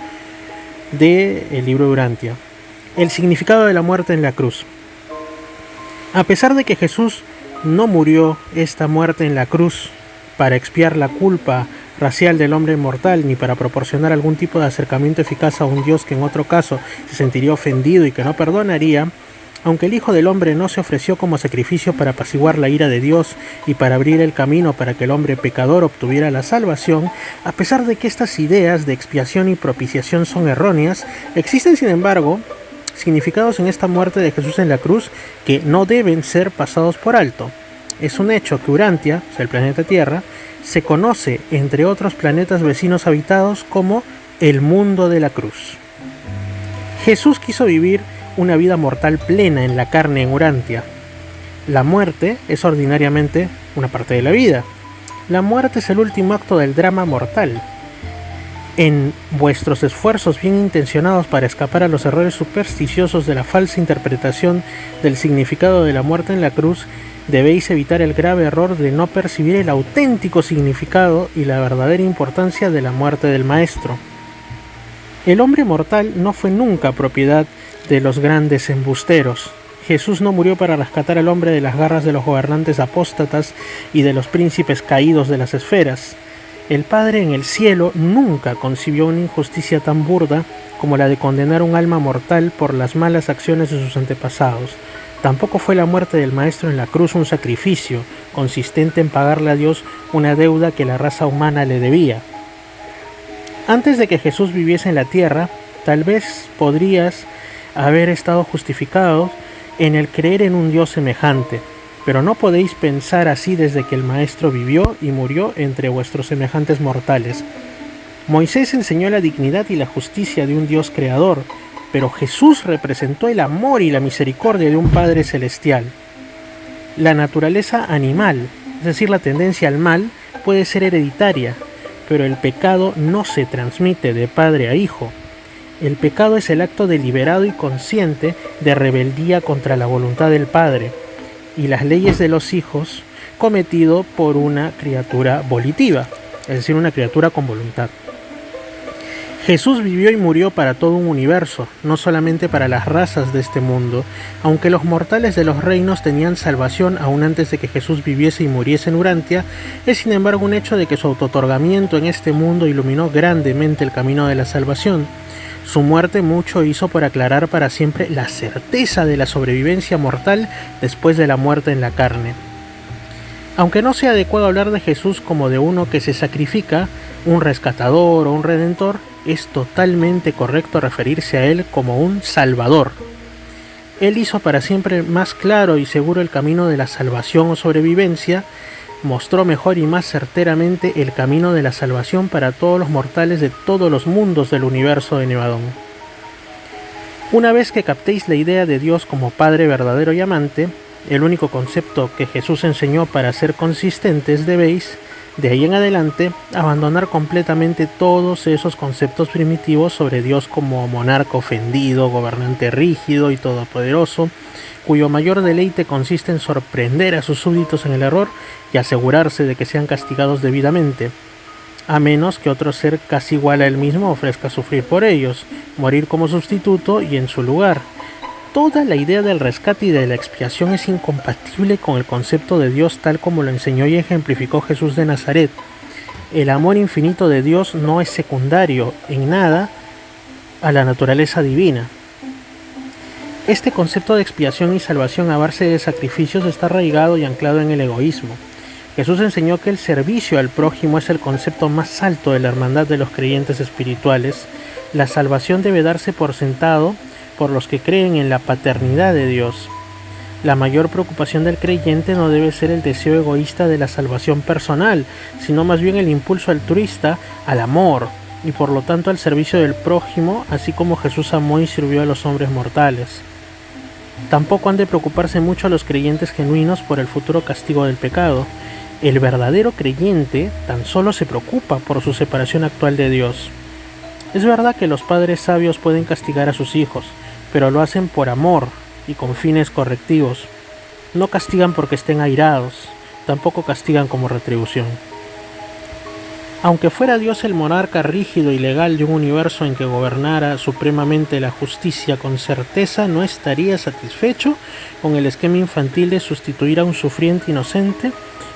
del libro de Urantia. El significado de la muerte en la cruz. A pesar de que Jesús no murió esta muerte en la cruz para expiar la culpa racial del hombre mortal, ni para proporcionar algún tipo de acercamiento eficaz a un Dios que en otro caso se sentiría ofendido y que no perdonaría, aunque el Hijo del Hombre no se ofreció como sacrificio para apaciguar la ira de Dios y para abrir el camino para que el hombre pecador obtuviera la salvación, a pesar de que estas ideas de expiación y propiciación son erróneas, existen sin embargo significados en esta muerte de Jesús en la cruz que no deben ser pasados por alto. Es un hecho que Urantia, o sea el planeta Tierra, se conoce, entre otros planetas vecinos habitados, como el mundo de la cruz. Jesús quiso vivir una vida mortal plena en la carne en Urantia. La muerte es ordinariamente una parte de la vida. La muerte es el último acto del drama mortal. En vuestros esfuerzos bien intencionados para escapar a los errores supersticiosos de la falsa interpretación del significado de la muerte en la cruz, debéis evitar el grave error de no percibir el auténtico significado y la verdadera importancia de la muerte del Maestro. El hombre mortal no fue nunca propiedad de los grandes embusteros. Jesús no murió para rescatar al hombre de las garras de los gobernantes apóstatas y de los príncipes caídos de las esferas. El Padre en el cielo nunca concibió una injusticia tan burda como la de condenar un alma mortal por las malas acciones de sus antepasados. Tampoco fue la muerte del Maestro en la cruz un sacrificio consistente en pagarle a Dios una deuda que la raza humana le debía. Antes de que Jesús viviese en la tierra, tal vez podrías haber estado justificado en el creer en un Dios semejante, pero no podéis pensar así desde que el Maestro vivió y murió entre vuestros semejantes mortales. Moisés enseñó la dignidad y la justicia de un Dios creador, pero Jesús representó el amor y la misericordia de un Padre celestial. La naturaleza animal, es decir, la tendencia al mal, puede ser hereditaria, pero el pecado no se transmite de padre a hijo. El pecado es el acto deliberado y consciente de rebeldía contra la voluntad del Padre y las leyes de los hijos cometido por una criatura volitiva, es decir, una criatura con voluntad. Jesús vivió y murió para todo un universo, no solamente para las razas de este mundo, aunque los mortales de los reinos tenían salvación aún antes de que Jesús viviese y muriese en Urantia, es sin embargo un hecho de que su autootorgamiento en este mundo iluminó grandemente el camino de la salvación. Su muerte mucho hizo por aclarar para siempre la certeza de la sobrevivencia mortal después de la muerte en la carne. Aunque no sea adecuado hablar de Jesús como de uno que se sacrifica, un rescatador o un redentor, es totalmente correcto referirse a Él como un Salvador. Él hizo para siempre más claro y seguro el camino de la salvación o sobrevivencia, mostró mejor y más certeramente el camino de la salvación para todos los mortales de todos los mundos del universo de Nevadón. Una vez que captéis la idea de Dios como Padre verdadero y amante, el único concepto que Jesús enseñó para ser consistentes, debéis, de ahí en adelante, abandonar completamente todos esos conceptos primitivos sobre Dios como monarca ofendido, gobernante rígido y todopoderoso, cuyo mayor deleite consiste en sorprender a sus súbditos en el error y asegurarse de que sean castigados debidamente, a menos que otro ser casi igual a él mismo ofrezca sufrir por ellos, morir como sustituto y en su lugar. Toda la idea del rescate y de la expiación es incompatible con el concepto de Dios tal como lo enseñó y ejemplificó Jesús de Nazaret. El amor infinito de Dios no es secundario en nada a la naturaleza divina. Este concepto de expiación y salvación a base de sacrificios está arraigado y anclado en el egoísmo. Jesús enseñó que el servicio al prójimo es el concepto más alto de la hermandad de los creyentes espirituales. La salvación debe darse por sentado por los que creen en la paternidad de Dios. La mayor preocupación del creyente no debe ser el deseo egoísta de la salvación personal, sino más bien el impulso altruista al amor y por lo tanto al servicio del prójimo, así como Jesús amó y sirvió a los hombres mortales. Tampoco han de preocuparse mucho a los creyentes genuinos por el futuro castigo del pecado. El verdadero creyente tan solo se preocupa por su separación actual de Dios. Es verdad que los padres sabios pueden castigar a sus hijos, pero lo hacen por amor y con fines correctivos. No castigan porque estén airados, tampoco castigan como retribución. Aunque fuera Dios el monarca rígido y legal de un universo en que gobernara supremamente la justicia, con certeza no estaría satisfecho con el esquema infantil de sustituir a un sufriente inocente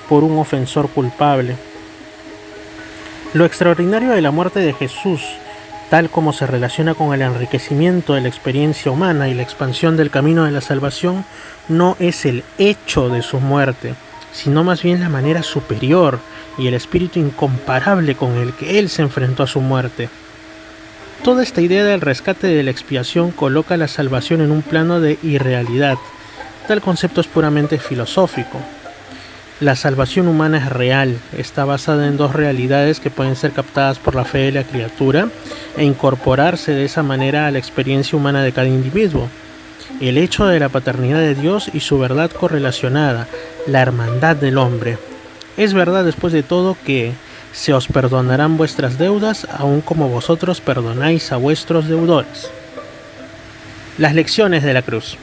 por un ofensor culpable. Lo extraordinario de la muerte de Jesús, tal como se relaciona con el enriquecimiento de la experiencia humana y la expansión del camino de la salvación, no es el hecho de su muerte, sino más bien la manera superior y el espíritu incomparable con el que él se enfrentó a su muerte. Toda esta idea del rescate de la expiación coloca la salvación en un plano de irrealidad. Tal concepto es puramente filosófico. La salvación humana es real, está basada en dos realidades que pueden ser captadas por la fe de la criatura e incorporarse de esa manera a la experiencia humana de cada individuo. El hecho de la paternidad de Dios y su verdad correlacionada, la hermandad del hombre. Es verdad después de todo que se os perdonarán vuestras deudas, aun como vosotros perdonáis a vuestros deudores. Las lecciones de la cruz.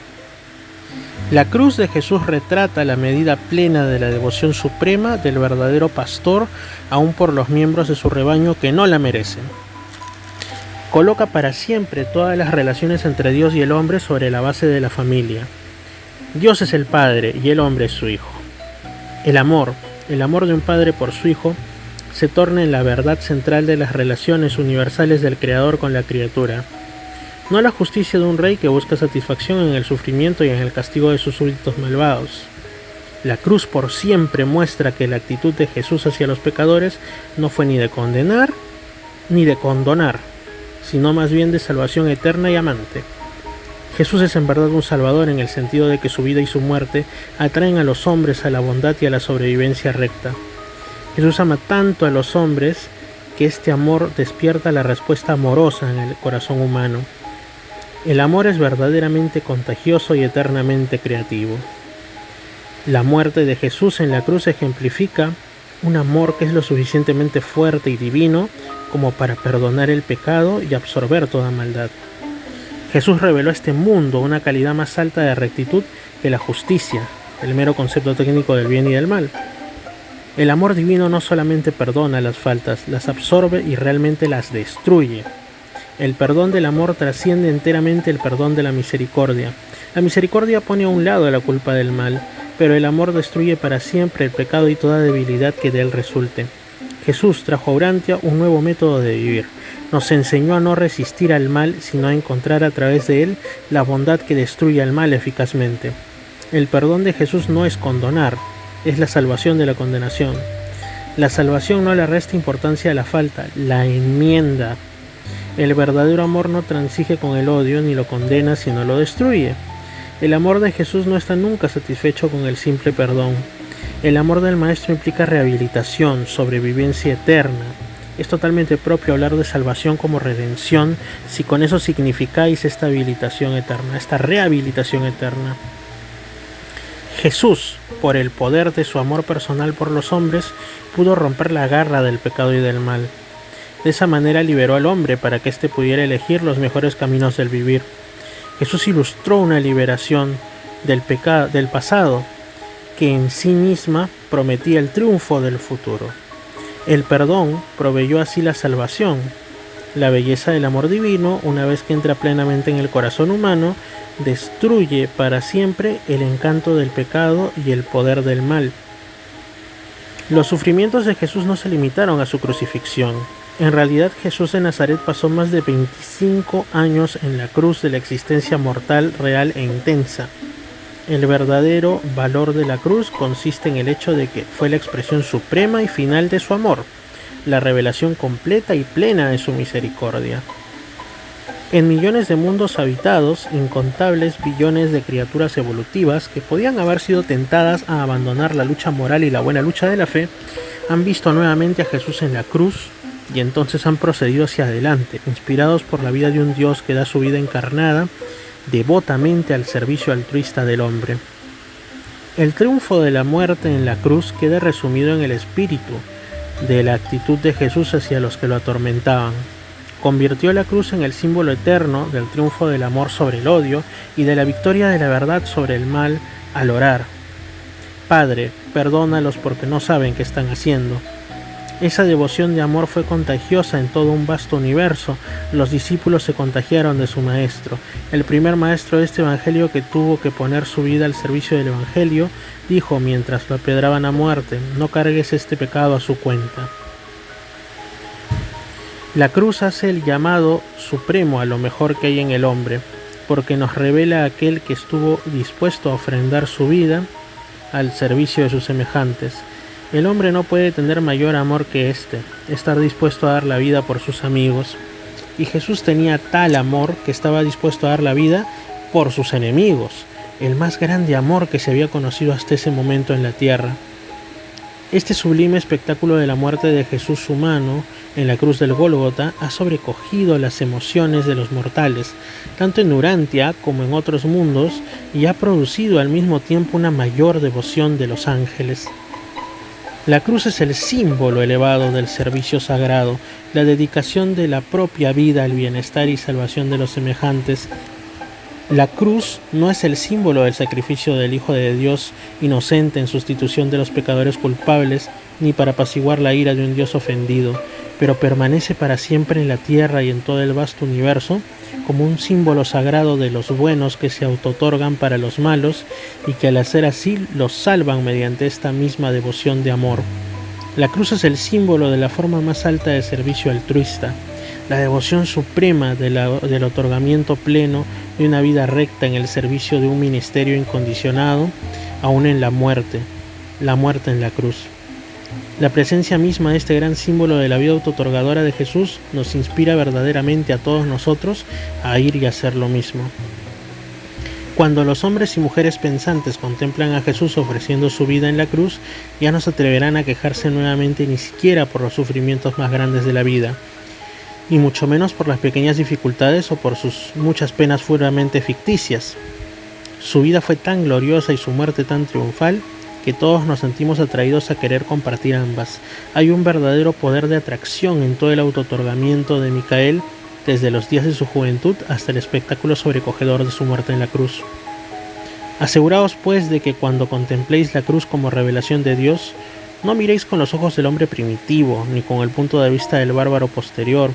La cruz de Jesús retrata la medida plena de la devoción suprema del verdadero pastor, aun por los miembros de su rebaño que no la merecen. Coloca para siempre todas las relaciones entre Dios y el hombre sobre la base de la familia. Dios es el Padre y el hombre es su Hijo. El amor de un padre por su hijo, se torna en la verdad central de las relaciones universales del Creador con la criatura. No la justicia de un rey que busca satisfacción en el sufrimiento y en el castigo de sus súbditos malvados. La cruz por siempre muestra que la actitud de Jesús hacia los pecadores no fue ni de condenar ni de condonar, sino más bien de salvación eterna y amante. Jesús es en verdad un salvador en el sentido de que su vida y su muerte atraen a los hombres a la bondad y a la sobrevivencia recta. Jesús ama tanto a los hombres que este amor despierta la respuesta amorosa en el corazón humano. El amor es verdaderamente contagioso y eternamente creativo. La muerte de Jesús en la cruz ejemplifica un amor que es lo suficientemente fuerte y divino como para perdonar el pecado y absorber toda maldad. Jesús reveló a este mundo una calidad más alta de rectitud que la justicia, el mero concepto técnico del bien y del mal. El amor divino no solamente perdona las faltas, las absorbe y realmente las destruye. El perdón del amor trasciende enteramente el perdón de la misericordia. La misericordia pone a un lado la culpa del mal, pero el amor destruye para siempre el pecado y toda debilidad que de él resulte. Jesús trajo a Urantia un nuevo método de vivir. Nos enseñó a no resistir al mal, sino a encontrar a través de él la bondad que destruye al mal eficazmente. El perdón de Jesús no es condonar, es la salvación de la condenación. La salvación no le resta importancia a la falta, la enmienda. El verdadero amor no transige con el odio ni lo condena, sino lo destruye. El amor de Jesús no está nunca satisfecho con el simple perdón. El amor del Maestro implica rehabilitación, sobrevivencia eterna. Es totalmente propio hablar de salvación como redención, si con eso significáis esta habilitación eterna, esta rehabilitación eterna. Jesús, por el poder de su amor personal por los hombres, pudo romper la garra del pecado y del mal. De esa manera liberó al hombre para que éste pudiera elegir los mejores caminos del vivir. Jesús ilustró una liberación del pasado, que en sí misma prometía el triunfo del futuro. El perdón proveyó así la salvación. La belleza del amor divino, una vez que entra plenamente en el corazón humano, destruye para siempre el encanto del pecado y el poder del mal. Los sufrimientos de Jesús no se limitaron a su crucifixión. En realidad, Jesús de Nazaret pasó más de 25 años en la cruz de la existencia mortal, real e intensa. El verdadero valor de la cruz consiste en el hecho de que fue la expresión suprema y final de su amor, la revelación completa y plena de su misericordia. En millones de mundos habitados, incontables billones de criaturas evolutivas que podían haber sido tentadas a abandonar la lucha moral y la buena lucha de la fe, han visto nuevamente a Jesús en la cruz y entonces han procedido hacia adelante, inspirados por la vida de un Dios que da su vida encarnada devotamente al servicio altruista del hombre. El triunfo de la muerte en la cruz queda resumido en el espíritu de la actitud de Jesús hacia los que lo atormentaban. Convirtió la cruz en el símbolo eterno del triunfo del amor sobre el odio y de la victoria de la verdad sobre el mal al orar: Padre, perdónalos porque no saben qué están haciendo. Esa devoción de amor fue contagiosa en todo un vasto universo. Los discípulos se contagiaron de su maestro. El primer maestro de este evangelio, que tuvo que poner su vida al servicio del evangelio, dijo mientras lo apedraban a muerte: no cargues este pecado a su cuenta. La cruz hace el llamado supremo a lo mejor que hay en el hombre, porque nos revela a aquel que estuvo dispuesto a ofrendar su vida al servicio de sus semejantes. El hombre no puede tener mayor amor que este, estar dispuesto a dar la vida por sus amigos. Y Jesús tenía tal amor que estaba dispuesto a dar la vida por sus enemigos, el más grande amor que se había conocido hasta ese momento en la tierra. Este sublime espectáculo de la muerte de Jesús humano en la cruz del Gólgota ha sobrecogido las emociones de los mortales, tanto en Urantia como en otros mundos, y ha producido al mismo tiempo una mayor devoción de los ángeles. La cruz es el símbolo elevado del servicio sagrado, la dedicación de la propia vida al bienestar y salvación de los semejantes. La cruz no es el símbolo del sacrificio del Hijo de Dios inocente en sustitución de los pecadores culpables, ni para apaciguar la ira de un Dios ofendido, pero permanece para siempre en la tierra y en todo el vasto universo como un símbolo sagrado de los buenos que se auto-otorgan para los malos y que al hacer así los salvan mediante esta misma devoción de amor. La cruz es el símbolo de la forma más alta de servicio altruista, la devoción suprema del otorgamiento pleno de una vida recta en el servicio de un ministerio incondicionado, aún en la muerte en la cruz. La presencia misma de este gran símbolo de la vida autootorgadora de Jesús nos inspira verdaderamente a todos nosotros a ir y hacer lo mismo. Cuando los hombres y mujeres pensantes contemplan a Jesús ofreciendo su vida en la cruz, ya no se atreverán a quejarse nuevamente ni siquiera por los sufrimientos más grandes de la vida, y mucho menos por las pequeñas dificultades o por sus muchas penas puramente ficticias. Su vida fue tan gloriosa y su muerte tan triunfal que todos nos sentimos atraídos a querer compartir ambas. Hay un verdadero poder de atracción en todo el autootorgamiento de Micael, desde los días de su juventud hasta el espectáculo sobrecogedor de su muerte en la cruz. Aseguraos pues de que cuando contempléis la cruz como revelación de Dios, no miréis con los ojos del hombre primitivo, ni con el punto de vista del bárbaro posterior,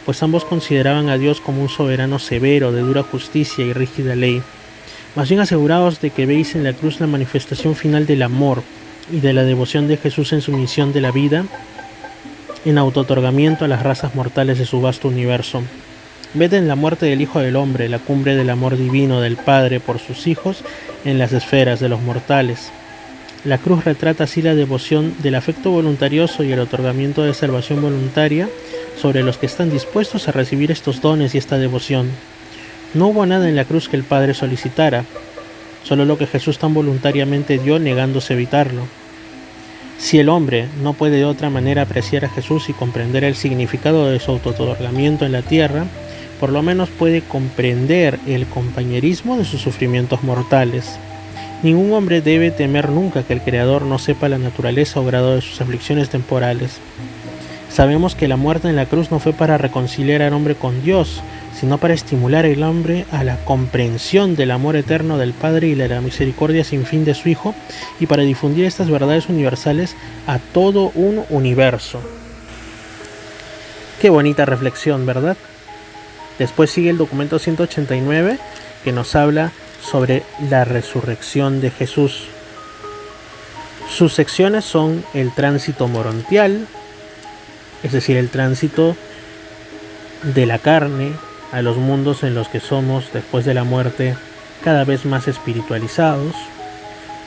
pues ambos consideraban a Dios como un soberano severo, de dura justicia y rígida ley. Más bien aseguraos de que veis en la cruz la manifestación final del amor y de la devoción de Jesús en su misión de la vida, en autootorgamiento a las razas mortales de su vasto universo. Ved en la muerte del Hijo del Hombre la cumbre del amor divino del Padre por sus hijos en las esferas de los mortales. La cruz retrata así la devoción del afecto voluntarioso y el otorgamiento de salvación voluntaria sobre los que están dispuestos a recibir estos dones y esta devoción. No hubo nada en la cruz que el Padre solicitara, solo lo que Jesús tan voluntariamente dio negándose a evitarlo. Si el hombre no puede de otra manera apreciar a Jesús y comprender el significado de su autootorgamiento en la tierra, por lo menos puede comprender el compañerismo de sus sufrimientos mortales. Ningún hombre debe temer nunca que el Creador no sepa la naturaleza o grado de sus aflicciones temporales. Sabemos que la muerte en la cruz no fue para reconciliar al hombre con Dios, sino para estimular al hombre a la comprensión del amor eterno del Padre y de la misericordia sin fin de su Hijo, y para difundir estas verdades universales a todo un universo. Qué bonita reflexión, ¿verdad? Después sigue el documento 189, que nos habla sobre la resurrección de Jesús. Sus secciones son el tránsito morontial, es decir, el tránsito de la carne a los mundos en los que somos después de la muerte cada vez más espiritualizados.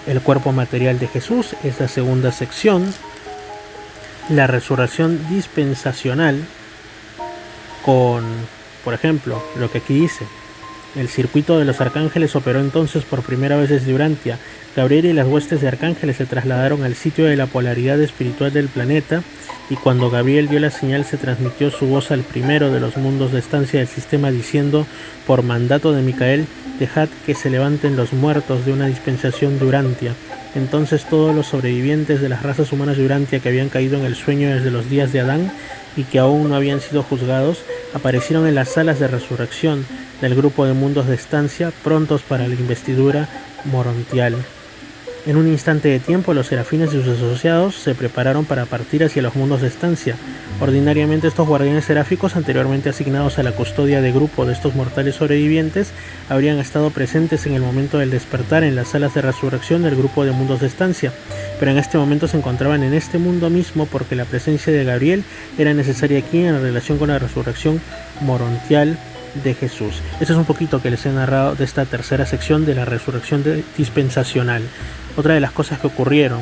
El cuerpo material de Jesús es la segunda sección. La resurrección dispensacional con, por ejemplo, lo que aquí dice: el circuito de los arcángeles operó entonces por primera vez desde Urantia. Gabriel y las huestes de arcángeles se trasladaron al sitio de la polaridad espiritual del planeta, y cuando Gabriel dio la señal se transmitió su voz al primero de los mundos de estancia del sistema diciendo, por mandato de Micael, dejad que se levanten los muertos de una dispensación de Urantia. Entonces todos los sobrevivientes de las razas humanas de Urantia que habían caído en el sueño desde los días de Adán y que aún no habían sido juzgados, aparecieron en las salas de resurrección del grupo de mundos de estancia, prontos para la investidura morontial. En un instante de tiempo, los serafines y sus asociados se prepararon para partir hacia los mundos de estancia. Ordinariamente, estos guardianes seráficos, anteriormente asignados a la custodia de grupo de estos mortales sobrevivientes, habrían estado presentes en el momento del despertar en las salas de resurrección del grupo de mundos de estancia, pero en este momento se encontraban en este mundo mismo porque la presencia de Gabriel era necesaria aquí en relación con la resurrección morontial de Jesús. Eso es un poquito que les he narrado de esta tercera sección de la resurrección dispensacional. Otra de las cosas que ocurrieron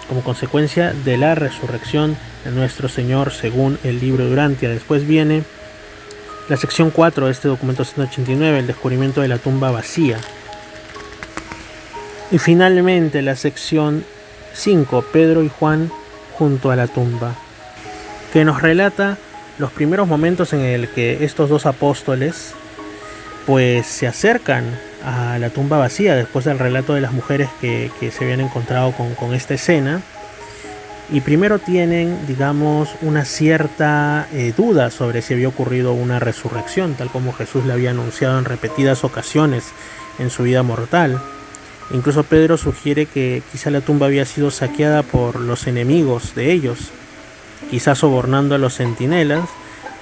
como consecuencia de la resurrección de nuestro Señor según el libro de Urantia. Después viene la sección 4 de este documento 189, el descubrimiento de la tumba vacía. Y finalmente la sección 5, Pedro y Juan junto a la tumba, que nos relata los primeros momentos en el que estos dos apóstoles pues se acercan a la tumba vacía después del relato de las mujeres que se habían encontrado con esta escena, y primero tienen, digamos, una cierta duda sobre si había ocurrido una resurrección, tal como Jesús le había anunciado en repetidas ocasiones en su vida mortal. Incluso Pedro sugiere que quizá la tumba había sido saqueada por los enemigos de ellos, quizás sobornando a los centinelas,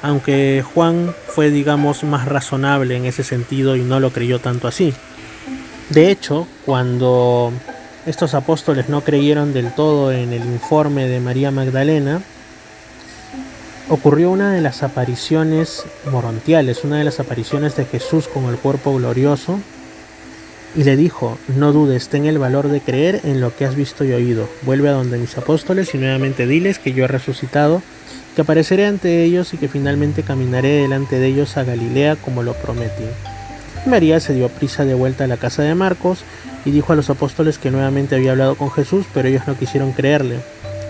aunque Juan fue, digamos, más razonable en ese sentido y no lo creyó tanto así. De hecho, cuando estos apóstoles no creyeron del todo en el informe de María Magdalena, ocurrió una de las apariciones morontiales, una de las apariciones de Jesús con el cuerpo glorioso, y le dijo: no dudes, ten el valor de creer en lo que has visto y oído. Vuelve a donde mis apóstoles y nuevamente diles que yo he resucitado, que apareceré ante ellos y que finalmente caminaré delante de ellos a Galilea como lo prometí. María se dio prisa de vuelta a la casa de Marcos y dijo a los apóstoles que nuevamente había hablado con Jesús, pero ellos no quisieron creerle.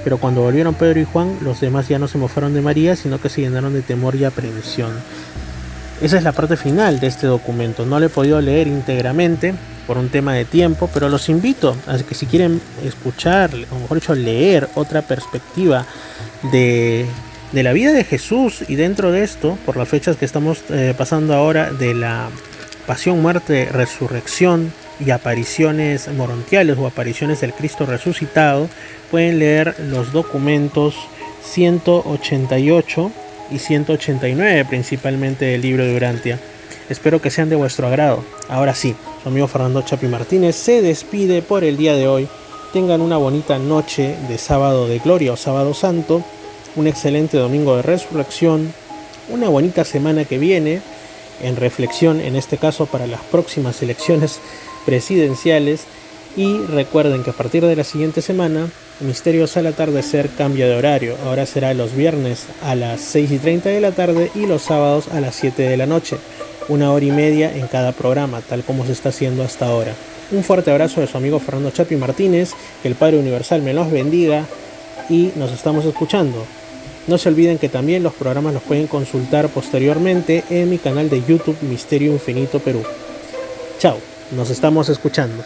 Pero cuando volvieron Pedro y Juan, los demás ya no se mofaron de María, sino que se llenaron de temor y aprehensión. Esa es la parte final de este documento. No lo he podido leer íntegramente por un tema de tiempo, pero los invito a que si quieren escuchar, o mejor dicho, leer otra perspectiva de la vida de Jesús, y dentro de esto, por las fechas que estamos pasando ahora, de la pasión, muerte, resurrección y apariciones morontiales o apariciones del Cristo resucitado, pueden leer los documentos 188 y 189 principalmente del libro de Urantia. Espero que sean de vuestro agrado. Ahora sí, su amigo Fernando Chapi Martínez se despide por el día de hoy. Tengan una bonita noche de sábado de gloria o sábado santo, un excelente domingo de resurrección, una bonita semana que viene en reflexión, en este caso para las próximas elecciones presidenciales, Y recuerden que a partir de la siguiente semana, Misterios al Atardecer cambia de horario. Ahora será los viernes a las 6:30 de la tarde y los sábados a las 7 de la noche. 1 hora y media en cada programa, tal como se está haciendo hasta ahora. Un fuerte abrazo de su amigo Fernando Chapi Martínez, que el Padre Universal me los bendiga y nos estamos escuchando. No se olviden que también los programas los pueden consultar posteriormente en mi canal de YouTube Misterio Infinito Perú. Chao, nos estamos escuchando.